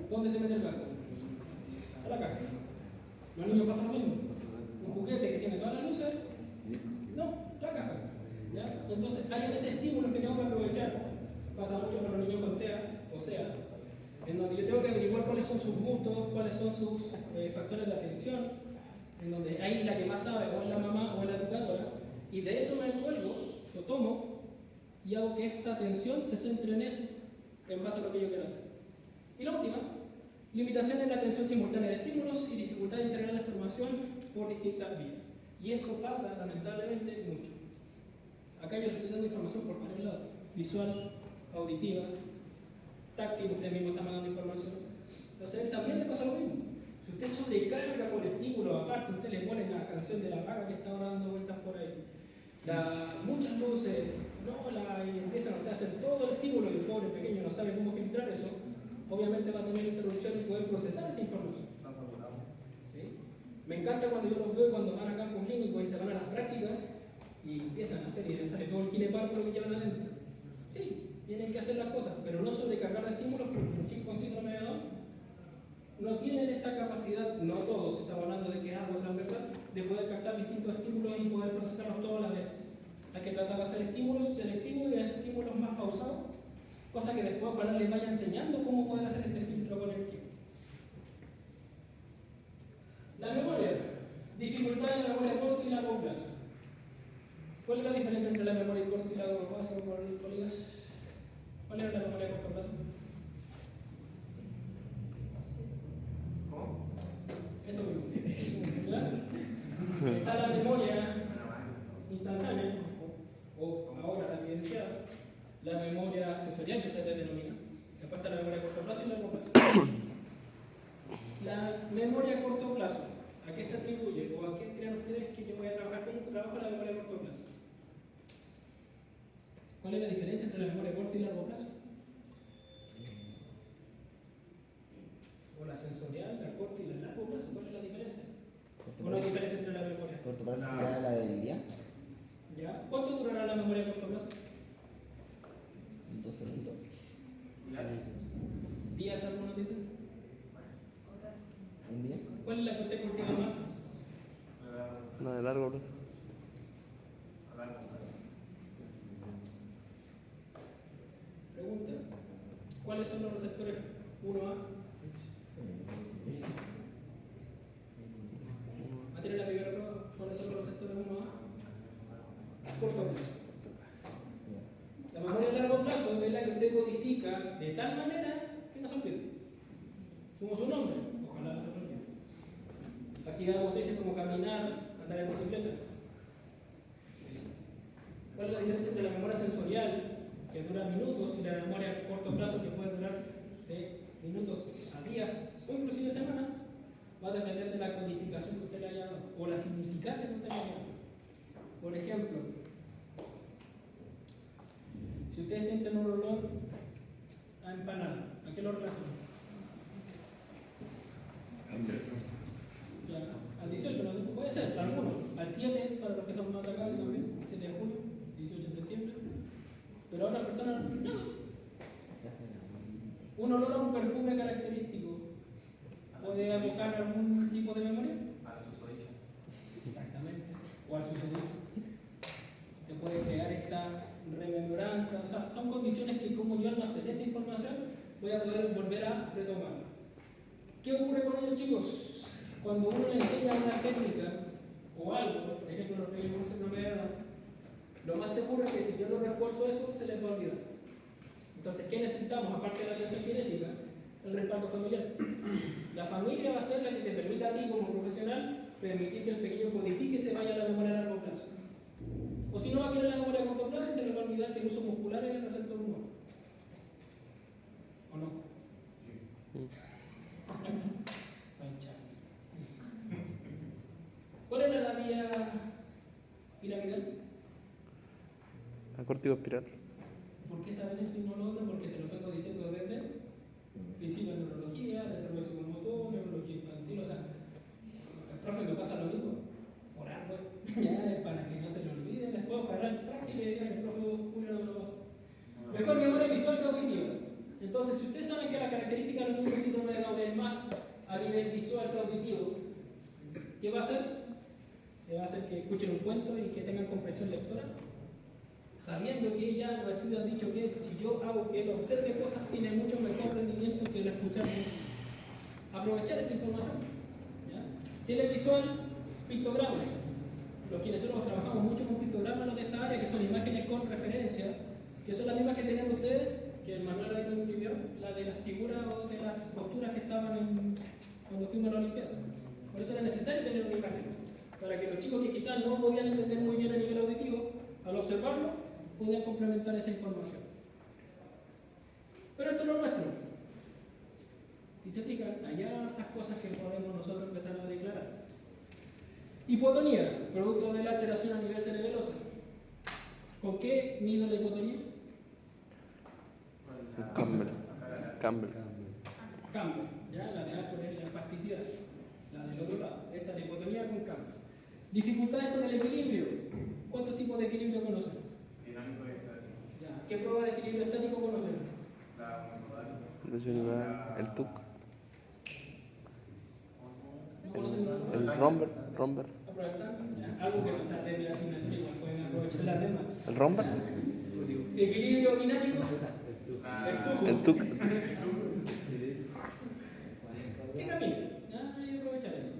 ¿Dónde se mete el gato? A la caja. Los niños pasan lo mismo. Un juguete que tiene todas las luces, no, la caja. ¿Ya? Entonces hay a veces estímulos que tengo que aprovechar. Pasa mucho con los niños con TEA, o sea, en donde yo tengo que averiguar cuáles son sus gustos, cuáles son sus factores de atención, en donde ahí la que más sabe o es la mamá o es la educadora, y de eso me envuelvo, lo tomo y hago que esta atención se centre en eso, en base a lo que yo quiero hacer. Y la última, limitación en la atención simultánea de estímulos y dificultad de integrar la información por distintas vías. Y esto pasa, lamentablemente, mucho. Acá yo le estoy dando información por varios lados: visual, auditiva, táctil, usted mismo está mandando información. Entonces, a él también le pasa lo mismo. Si usted sobrecarga con estímulos, aparte, usted le pone la canción de la vaca que está ahora dando vueltas por ahí, muchas luces, y empiezan a hacer todo el estímulo y el pobre pequeño no sabe cómo filtrar eso, obviamente va a tener interrupción y poder procesar esa información. ¿Sí? Me encanta cuando yo los veo cuando van a campo clínico y se van a las prácticas y empiezan a hacer y les sale todo el kinepártero que llevan adentro. Sí, tienen que hacer las cosas, pero no sobrecargar de estímulos, porque los chicos con síndrome de Down no tienen esta capacidad, no todos, estamos hablando de que es algo transversal, de poder captar distintos estímulos y poder procesarlos todos a la vez. Hay que tratar de hacer estímulos selectivos y estímulos más pausados, cosa que después ojalá les vaya enseñando cómo poder hacer este filtro con el tiempo. La memoria, dificultad en la memoria a corto y largo plazo. ¿Cuál es la diferencia entre la memoria a corto y largo plazo, colegas? ¿Cuál es la memoria a corto plazo? ¿Cómo? Eso mismo. ¿Claro? Está la memoria instantánea, o ahora la evidenciada, la memoria sensorial que se le denomina. Después está la memoria a corto plazo y largo plazo. La memoria a corto plazo, ¿a qué se atribuye? ¿O a qué creen ustedes que yo voy a trabajar con trabajo en la memoria a corto plazo? ¿Cuál es la diferencia entre la memoria a corto y largo plazo? ¿O la sensorial, la corto y la largo plazo? ¿Cuál es la diferencia? ¿O no hay diferencia entre la memoria? ¿Corto plazo será la del día? ¿Ya? ¿Cuánto durará la memoria a corto plazo? 2 segundos. ¿Días algunos dicen? ¿Un día? ¿Cuál es la que usted cultiva más? No, de largo plazo. Pregunta. ¿Cuáles son los receptores 1A? ¿Va a tener la primera prueba? ¿Cuáles son los receptores 1A? Corto plazo. La memoria a largo plazo es la que usted codifica de tal manera que no se olvide. Como su nombre, ojalá no se olvide. Actividades motrices como caminar, andar en bicicleta. ¿Cuál es la diferencia entre la memoria sensorial, que dura minutos, y la memoria a corto plazo, que puede durar de minutos a días o inclusive semanas? Va a depender de la codificación que usted le haya dado o la significancia que usted le haya dado. Por ejemplo, si ustedes sienten un olor a empanada, ¿a qué lo relacionan? Al 18, ¿no? Puede ser, para algunos. Al 7, para los que son más atacados también, 7 de julio, 18 de septiembre. Pero a otras personas, no. Un olor a un perfume característico puede evocar algún tipo de memoria. Al susodicho. Exactamente. O al susodicho. Te puede crear esta rememoranza. O sea, son condiciones que, como yo almacené esa información, voy a poder volver a retomar. ¿Qué ocurre con ellos, chicos? Cuando uno le enseña una técnica o algo, por ejemplo, los niños con síndrome de Down, lo más seguro es que si yo no refuerzo eso, se les va a olvidar. Entonces, ¿qué necesitamos? Aparte de la atención kinésica, el respaldo familiar. La familia va a ser la que te permita a ti, como profesional, permitir que el pequeño codifique y se vaya a la memoria a largo plazo. O si no, va a querer la memoria a corto plazo y se le va a olvidar que el uso muscular es el receptor 1. ¿O no? Son chatos. Vértigo espiral. ¿Por qué saben eso y no lo otro? Porque se lo vengo diciendo desde principio de neurología, desarrollo psicomotor, neurología infantil, o sea, el profe me pasa lo mismo, por algo, ya, para que no se lo olvide, les puedo parar práctica y digan, el profe Julio no me lo pasó. Mejor memoria visual que auditiva. Entonces, si ustedes saben que la característica de los niños con síndrome de Down es más a nivel visual que auditivo, ¿qué va a hacer? Va a hacer que escuchen un cuento y que tengan comprensión lectora, sabiendo que ya los estudios han dicho que si yo hago que él observe cosas, tiene mucho mejor rendimiento que el escuchar. Aprovechar esta información. ¿Ya? Si él es visual, pictogramas. Los kinesiólogos trabajamos mucho con pictogramas de esta área, que son imágenes con referencia, que son las mismas que tienen ustedes, que el manual ahí lo imprimió, la de las figuras o de las posturas que estaban cuando fuimos a la Olimpiada. Por eso era necesario tener una imagen, para que los chicos que quizás no podían entender muy bien a nivel auditivo, al observarlo, pudieran complementar esa información. Pero esto no es nuestro. Si se fijan, hay hartas cosas que podemos nosotros empezar a declarar. Hipotonía, producto de la alteración a nivel cerebeloso. ¿Con qué mido la hipotonía? Campbell. Campbell. Cambio, ya la de alcohol es la espasticidad, la del otro lado, esta es la hipotonía con cambio. Dificultades con el equilibrio. ¿Cuántos tipos de equilibrio conocen? Dinámico y estático. Ya. ¿Qué prueba de equilibrio estático conocen? La unimodal. El TUC. ¿No conocen ninguna? El Romber. Romber. Algo que no sea de la asignatura, igual pueden aprovechar las demás. El Romber. Equilibrio dinámico. El TUC. ¿Qué camino? Ya, hay que aprovechar eso.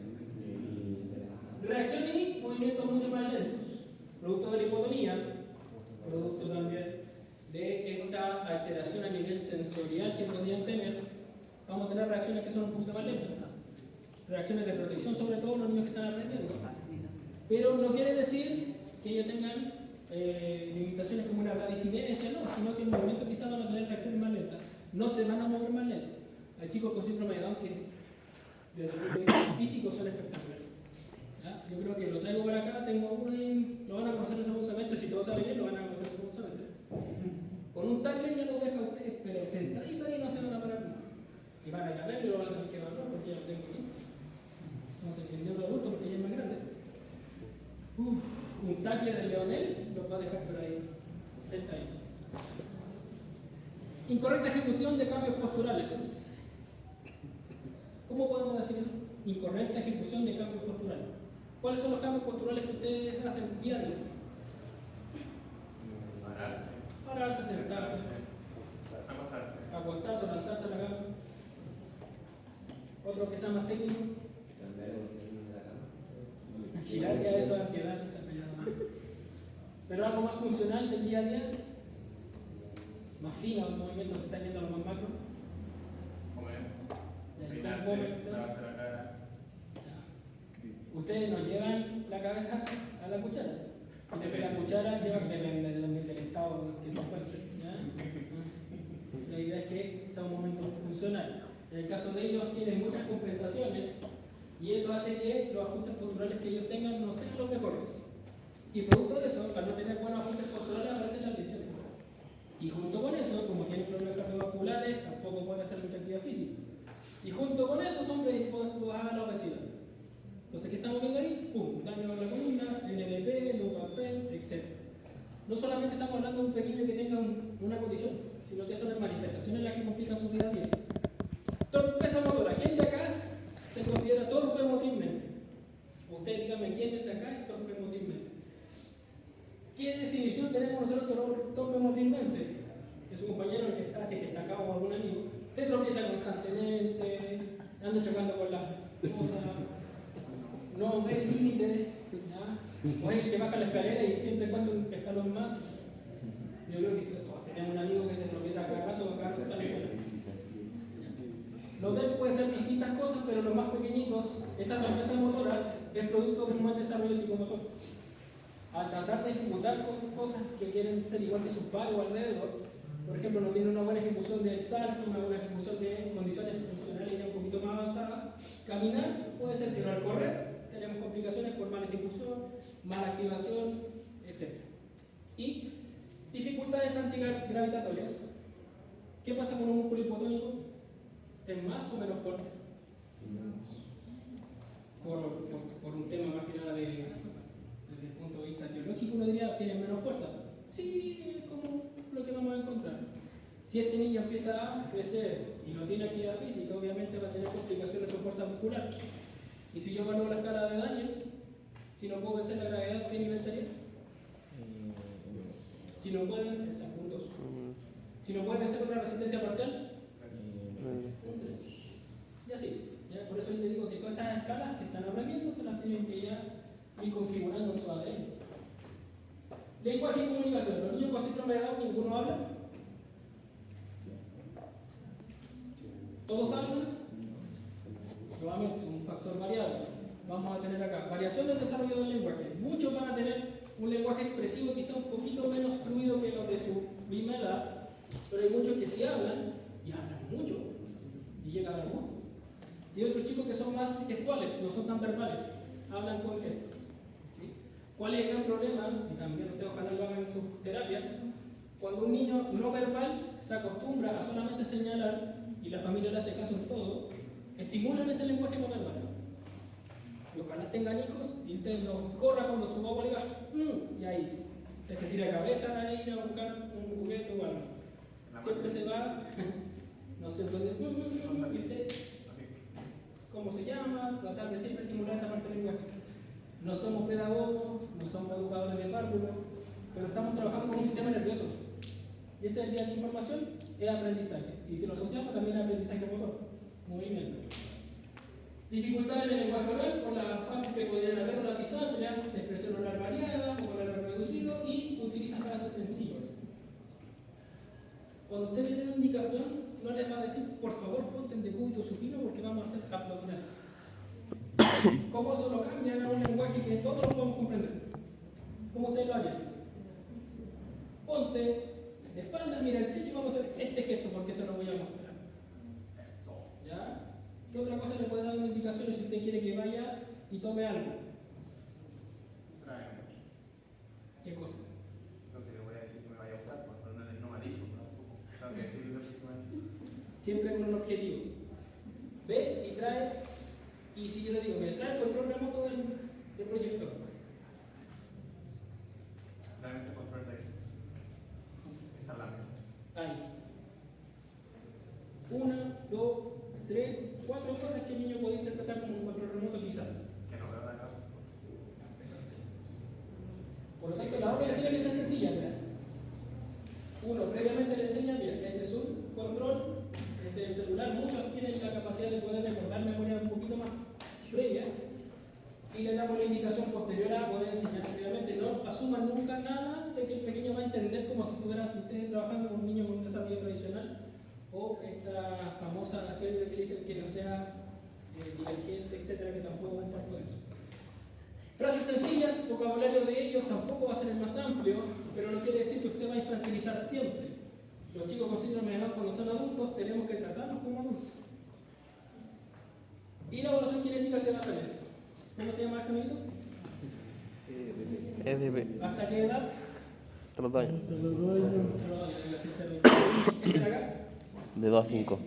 Reacción y movimientos mucho más lentos. Producto de la hipotonía, producto también de esta alteración a nivel sensorial que podrían tener, vamos a tener reacciones que son un poquito más lentas. Reacciones de protección, sobre todo los niños que están aprendiendo. Pero no quiere decir que ellos tengan limitaciones como una bradicinesia, no, sino que en el momento quizás van a tener reacciones más lentas. No se van a mover más lentos. Hay chicos con síndrome de Down que desde el punto de vista físico son espectaculares. ¿Ya? Yo creo que lo traigo para acá, tengo uno y lo van a conocer en el segundo semestre. Si todo sale bien, lo van a conocer en el segundo semestre. Con un tackle ya lo deja ustedes, pero sentadito ahí no se van a parar nada. Y van a ir a verlo y lo van a tener que evaluar porque ya lo tengo aquí. Entonces, el neuro adulto, porque ya es más grande. Un tackle del Leonel los va a dejar por ahí, sentadito. Incorrecta ejecución de cambios posturales. ¿Cómo podemos decir eso? Incorrecta ejecución de cambios posturales. ¿Cuáles son los cambios posturales que ustedes hacen diario? Pararse, sentarse, acostarse, lanzarse a la cama. Otro que sea más técnico. Girar, ya eso es ansiedad, está peleando más. Pero algo más funcional del día a día, más fino, el movimiento se está yendo a lo más macro. Ya, ¿cómo comen? Lavarse la cara. Ustedes nos llevan la cabeza a la cuchara. Si te pega la cuchara, depende del estado en que se encuentre. ¿Ya? La idea es que sea un momento funcional. En el caso de ellos, tienen muchas compensaciones y eso hace que los ajustes posturales que ellos tengan no sean los mejores. Y producto de eso, al no tener buenos ajustes posturales, aparecen las lesiones. Y junto con eso, como tienen problemas cardiovasculares, tampoco pueden hacer mucha actividad física. Y junto con eso son predispuestos a la obesidad. Entonces, ¿qué estamos viendo ahí? ¡Pum! Daño a la columna, NDP, Lupapel, etc. No solamente estamos hablando de un pequeño que tenga una condición, sino que son las manifestaciones las que complican su vida diaria. Torpeza motora. ¿Quién de acá se considera torpe motrizmente? Ustedes díganme, ¿quién de acá es torpe motrizmente? ¿Qué definición tenemos nosotros torpe motrizmente? Que su compañero, el que está, si es que está acá o algún amigo, se tropieza constantemente, anda chocando con las cosas, no ve límites, o es el que baja la escalera y siempre cuenta un escalón más. Yo creo que todos tenemos un amigo que se tropieza cada rato o cada rato está lesionado. Los de él pueden ser distintas cosas, pero los más pequeñitos, esta torpeza motora es producto de un mal desarrollo psicomotor. Al tratar de ejecutar cosas que quieren ser igual que sus padres o alrededor, por ejemplo, no tienen una buena ejecución del salto, una buena ejecución de condiciones funcionales ya un poquito más avanzadas, caminar puede ser, pero al correr tenemos complicaciones por mala ejecución, mala activación, etc. Y Dificultades antigravitatorias. ¿Qué pasa con un músculo hipotónico? ¿Es más o menos fuerte? Por un tema más que nada desde el punto de vista teológico, uno diría tiene menos fuerza. Sí, es como lo que vamos a encontrar. Si este niño empieza a crecer y no tiene actividad física, obviamente va a tener complicaciones en su fuerza muscular. Y si yo evalúo la escala de Daniels, si no puedo vencer la gravedad, ¿qué nivel sería? Si no pueden, exacto, un 2. Si no pueden vencer una resistencia parcial, un 3. Y así. ¿Ya? Por eso yo te digo que todas estas escalas que están aprendiendo se las tienen que ya ir configurando en su ADN. Lenguaje y comunicación. Los niños con síndrome de Down, ninguno habla. ¿Todos hablan? Nuevamente, un factor variable. Vamos a tener acá variación del desarrollo del lenguaje. Muchos van a tener un lenguaje expresivo quizá un poquito menos fluido que los de su misma edad, pero hay muchos que sí hablan y hablan mucho y llegan al gusto. Y hay otros chicos que son más gestuales, no son tan verbales, hablan con gestos. ¿Sí? ¿Cuál es el gran problema? Y también ustedes ojalá lo hagan en sus terapias. Cuando un niño no verbal se acostumbra a solamente señalar y la familia le hace caso en todo, estimulan ese lenguaje no verbal. Y ojalá tengan hijos y usted los corra cuando su papá le diga y ahí usted se tira de cabeza a ir a buscar un juguete o algo. Siempre se va, no sé, entonces, y usted, ¿cómo se llama? Tratar de siempre estimular esa parte del lenguaje. No somos pedagogos, no somos educadores de párvulo, pero estamos trabajando con un sistema nervioso. Y ese es el día de información, es aprendizaje. Y si lo asociamos también a aprendizaje motor, movimiento. Dificultades en el lenguaje oral por las fases que podrían haber relatizadas, expresión oral variada, oral reducido y utiliza frases sencillas. Cuando usted le dé una indicación, no les va a decir, por favor, ponte en decúbito supino porque vamos a hacer abdominales. ¿Cómo eso lo cambian a un lenguaje que todos lo podemos comprender? ¿Cómo ustedes lo harían? Ponte de espalda, mira el techo y vamos a hacer este gesto porque se lo voy a mostrar. ¿Ya? ¿Qué otra cosa le puede dar una indicación si usted quiere que vaya y tome algo? ¿Qué cosa? Lo que le voy a decir que me vaya a buscar, porque no me ha dicho. Tengo que decirle lo que me ha dicho. Siempre con un objetivo. Ve y trae, y si yo le digo, me trae el control remoto del proyector. Tráeme ese control de ahí. Está en la mesa. Ahí. 1, 2, 3, 4 cosas que el niño puede interpretar como un control remoto quizás. Que no veo de acá. Por lo tanto, la orden tiene que ser sencilla, mira. Uno, previamente le enseña, mira, este es un control, este es el celular, muchos tienen la capacidad de poder recordar memoria un poquito más previa, y le damos la indicación posterior a poder enseñar previamente. No asuman nunca nada de que el pequeño va a entender como si estuvieran ustedes trabajando con un niño con un desarrollo tradicional, o esta famosa término que dicen que no sea divergente, etcétera, que tampoco es parte de eso. Frases sencillas, vocabulario de ellos tampoco va a ser el más amplio, pero no quiere decir que usted va a infantilizar siempre. Los chicos con síndrome de Down, cuando son adultos, tenemos que tratarlos como adultos. Y la evaluación kinésica se basa en esto. ¿Cómo se llama este amiguito? EDB. ¿Hasta qué edad? 3 años. ¿Este de acá? De 2 a 5.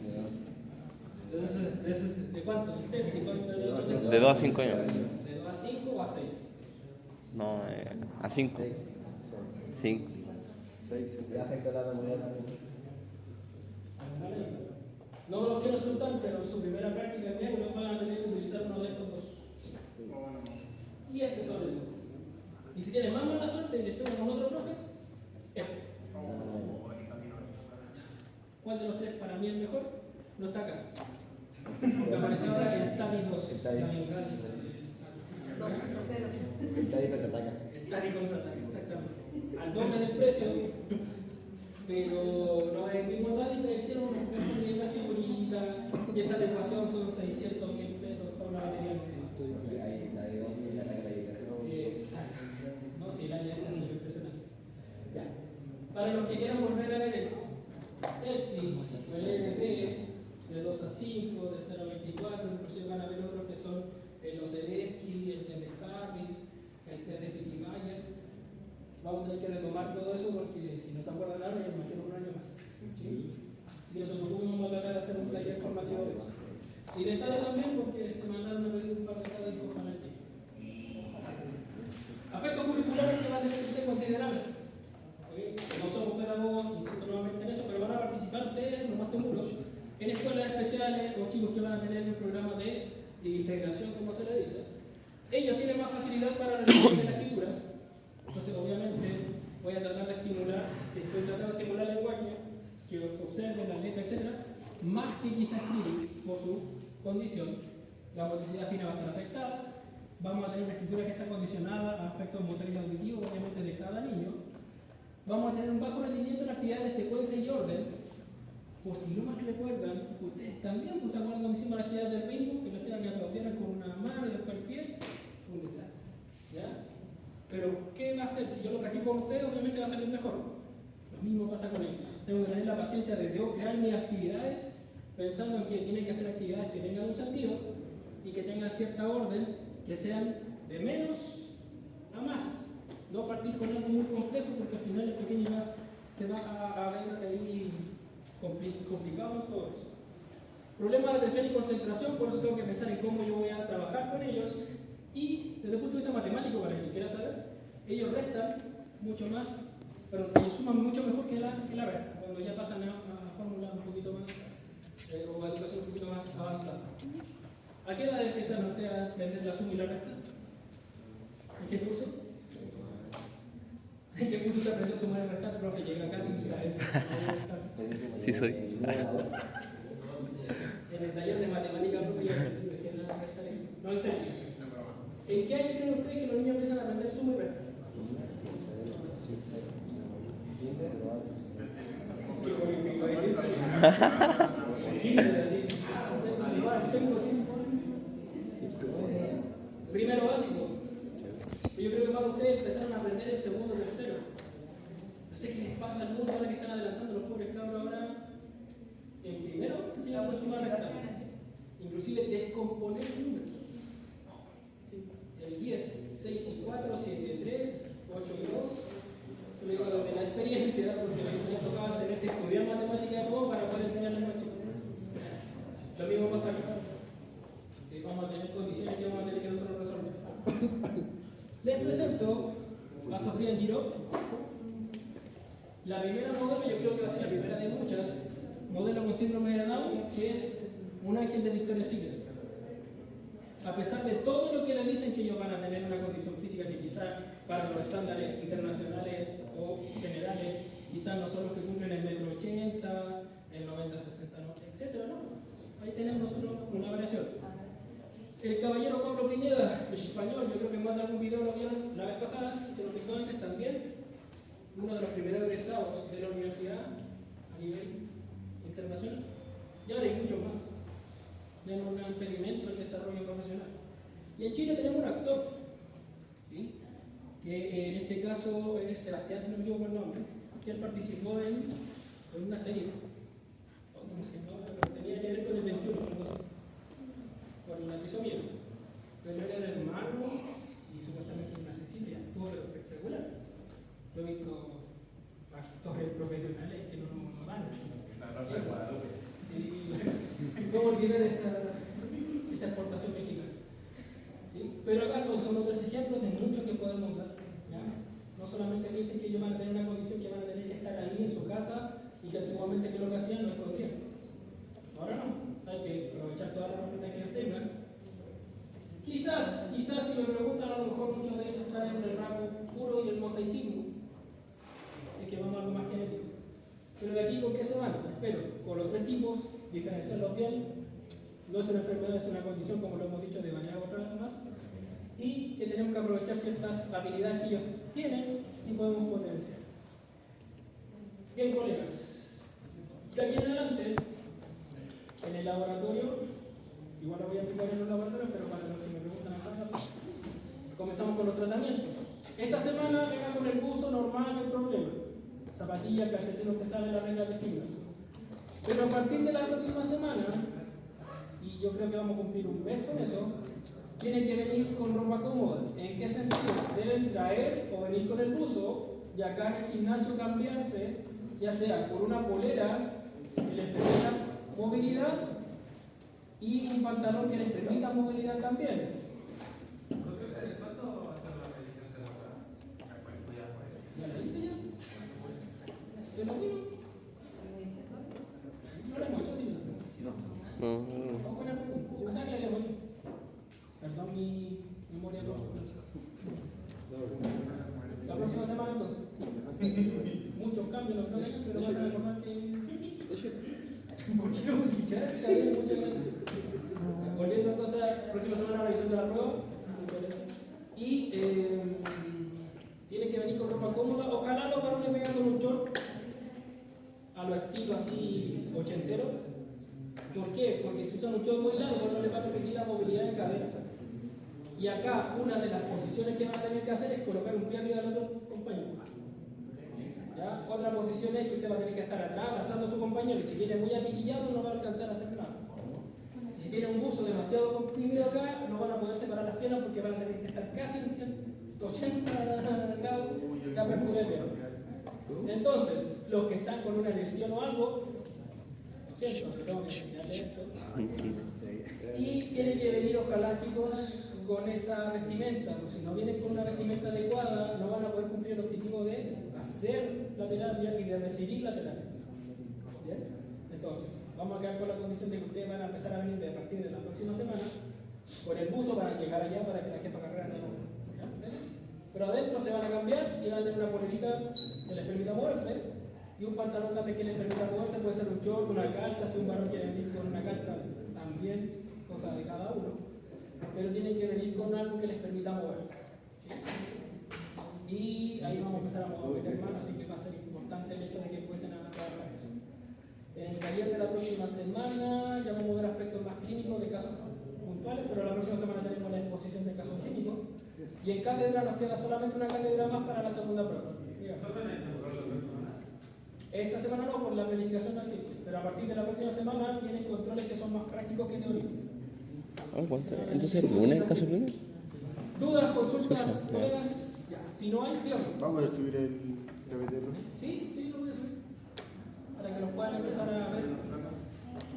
¿De cuánto? De 2 a 5 años. ¿De 2 a 5 o a 6? No, a 5. 5. ¿Le afecta la memoria? No los quiero soltar, pero su primera práctica en eso van a tener que utilizar uno de estos dos. Y este sobre todo. Y si tiene más mala suerte y le estuvo con otro profe, este. ¿Cuál de los tres para mí es mejor? No está acá. Porque apareció ahora el TADI 2. El TADI. La venganza. 2.0. Está ahí contraataca. El TADI contraataque, exactamente. Al doble del precio, pero no es el mismo TADI, pero hicieron una figurita y esa adecuación son 600.000 pesos para una batería nueva. Ahí, la de 2 y la ataque de Exacto. No, sí, el área es muy impresionante. Ya. Para los que quieran volver a ver el EPSI, el EDP, de 2 a 5, de 0 a 24, inclusive van a ver otros que son los Eresky, el test de Harris, el test de Pitty-Mayer. vamos a tener que retomar todo eso porque si no se acuerdan ahora, ya imagino un año más. ¿Sí? Si no se preocupen, vamos a tratar de hacer un taller formativo de eso. Y detalle también porque se mandaron a pedir un par de cada hijo para el día. Aspectos curriculares que van a tener que usted considerar. No somos pedagogos, insisto nuevamente en eso, pero van a participar ustedes, lo más seguro, en escuelas especiales o chicos que van a tener un programa de integración, como se le dice. Ellos tienen más facilidad para la lectura de la escritura. Entonces, obviamente, voy a tratar de estimular, si estoy tratando de estimular el lenguaje, que observen la letra, etc., más que quizá escribir por su condición. La motricidad fina va a estar afectada. Vamos a tener una escritura que está condicionada a aspectos motores y auditivos, obviamente, de cada niño. Vamos a tener un bajo rendimiento en actividades de secuencia y orden. Por si no más recuerdan, ustedes también pues, se acuerdan cuando hicimos la actividad del ritmo, que le hacían que aplaudieran con una mano y después el pie. Fue un desastre. ¿Ya? Pero, ¿qué va a hacer? Si yo lo practico con ustedes, obviamente va a salir mejor. Lo mismo pasa con ellos. Tengo que tener la paciencia de crear mis actividades pensando en que tienen que hacer actividades que tengan un sentido y que tengan cierta orden, que sean de menos a más. No partir con algo muy complejo porque al final el pequeño más se va a ver ahí complicado en todo eso. Problemas de atención y concentración, por eso tengo que pensar en cómo yo voy a trabajar con ellos. Y desde el punto de vista matemático, para el que quiera saber, ellos restan mucho más, pero ellos suman mucho mejor que la resta, cuando ya pasan a fórmulas un poquito más, o a educación un poquito más avanzada. ¿A qué edad empiezan ustedes a aprender la suma y la resta? ¿En qué curso? ¿En qué curso se aprendió a sumar y restar? Profe, llega casi sin saber. Sí soy. En el taller de matemáticas, profe, ya decía nada de restar. No, en serio. ¿En qué año creen ustedes que los niños empiezan a aprender suma y resta? ¿Qué político es? Tengo 5 años. Primero básico. Yo creo que más de ustedes empezaron a aprender en segundo o tercero. No sé qué les pasa al mundo ahora que están adelantando los pobres cabros ahora. En primero enseñamos a sumar la restar. Inclusive descomponer números. El 10, 6 y 4, 7 y 3, 8 y 2. Se lo digo desde la experiencia, porque me tocaba tener que estudiar matemáticas de nuevo para poder enseñar a los chicos. Lo mismo pasa acá. Vamos a tener condiciones que vamos a tener que nosotros resolver. Les presento a Sofía Giraud. La primera modelo, yo creo que va a ser la primera de muchas, modelo con síndrome de Down, que es un ángel de Victoria's Secret. A pesar de todo lo que le dicen que ellos van a tener una condición física que quizás para los estándares internacionales o generales, quizás no son los que cumplen el 1,80 m, el 90, 60, etc. ¿no? Ahí tenemos nosotros una variación. El caballero Pablo Pineda, español, yo creo que más de algún video lo vieron la vez pasada, se lo explicó antes también, uno de los primeros egresados de la universidad a nivel internacional. Ya hay muchos más. Ya no hay un impedimento al desarrollo profesional. Y en Chile tenemos un actor, ¿sí? Que en este caso es Sebastián, si no me equivoco el nombre, que él participó en una serie. ¿Cómo se llama? Tenía que ver con el 21, por la trisomía. Pero él era el hermano y supuestamente una Cecilia, actuó pero espectacular. Yo he visto actores profesionales que no van. Sí, ¿cómo olvidar esa aportación mexicana? ¿Sí? Pero acá son otros ejemplos de muchos que podemos dar. ¿Ya? No solamente dicen que ellos van a tener una condición que van a tener que estar ahí en su casa y que antiguamente que lo que hacían no escondían. Ahora no, hay que aprovechar todas las herramientas que ellos tengan. Quizás si me preguntan, a lo mejor muchos de ellos están entre el rango puro y el mosaicismo. Así que vamos a algo más genético. Pero de aquí, ¿con qué se van? Espero, con los 3 tipos, diferenciarlos bien. No es una enfermedad, es una condición, como lo hemos dicho de manera otra más. Y que tenemos que aprovechar ciertas habilidades que ellos tienen y podemos potenciar. Bien, colegas. De aquí en adelante, en el laboratorio, igual lo voy a aplicar en los laboratorios, pero para los que me preguntan acá, comenzamos con los tratamientos. Esta semana venga con el buzo normal, no hay problema. Zapatillas, calcetines, que saben las reglas del gimnasio. Pero a partir de la próxima semana, y yo creo que vamos a cumplir un mes con eso, tienen que venir con ropa cómoda. ¿En qué sentido? Deben traer o venir con el buzo y acá en el gimnasio cambiarse, ya sea por una polera que les permita movilidad y un pantalón que les permita movilidad también. ¿Ya la hice ya? ¿Te lo digo? No lo hemos hecho, sí. No. No, buena pregunta. Yo pensaba que la habíamos hecho. Perdón mi memoria corta. La próxima semana entonces. Muchos cambios, no creo que, pero vas a recordar que. ¿Por qué no voy a escuchar? Está bien, muchas gracias. Volviendo entonces a la próxima semana revisión de la prueba. Y tienen que venir con ropa cómoda. Ojalá los varones vengan con un short a lo estilo así ochentero. ¿Por qué? Porque si usan un short muy largo no les va a permitir la movilidad en cadera. Y acá una de las posiciones que van a tener que hacer es colocar un pie arriba del otro compañero. ¿Ya? Otra posición es que usted va a tener que estar atrás abrazando a su compañero y si viene muy apitillado no va a alcanzar a hacer nada. Y si tiene un buzo demasiado comprimido acá no van a poder separar las piernas porque van a tener que estar casi en 180 grados de apertura de pierna. Entonces, los que están con una lesión o algo, lo siento, pero tengo que enseñarle esto. Y tienen que venir, ojalá chicos, con esa vestimenta, porque si no vienen con una vestimenta adecuada, no van a poder cumplir el objetivo de hacer la terapia y de recibir la terapia. ¿Bien? Entonces, vamos a quedar con la condición de que ustedes van a empezar a venir a partir de la próxima semana con el buzo para llegar allá para que la jefa carrera no. Pero adentro se van a cambiar y van a tener una polerita que les permita moverse y un pantalón también que les permita moverse, puede ser un short, una calza, si un varón quiere venir con una calza, también, cosa de cada uno, pero tienen que venir con algo que les permita moverse. ¿Sí? Y ahí vamos a empezar a meter manos, así que va a ser importante el hecho de que empiecen a trabajar eso. En el taller de la próxima semana ya vamos a ver aspectos más clínicos de casos puntuales, pero la próxima semana tenemos la exposición de casos clínicos. Y en cátedra nos queda solamente una cátedra más para la segunda prueba. Esta semana no, por la planificación no existe, pero a partir de la próxima semana vienen controles que son más prácticos que teóricos. Entonces, ¿el lunes, caso lunes? ¿Dudas, consultas, colegas? Ya. Si no hay, dígame. ¿Vamos a subir el PPT? Sí, lo voy a subir. Para que los puedan empezar a ver.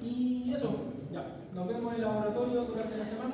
Y eso, ya. Nos vemos en el laboratorio durante la semana.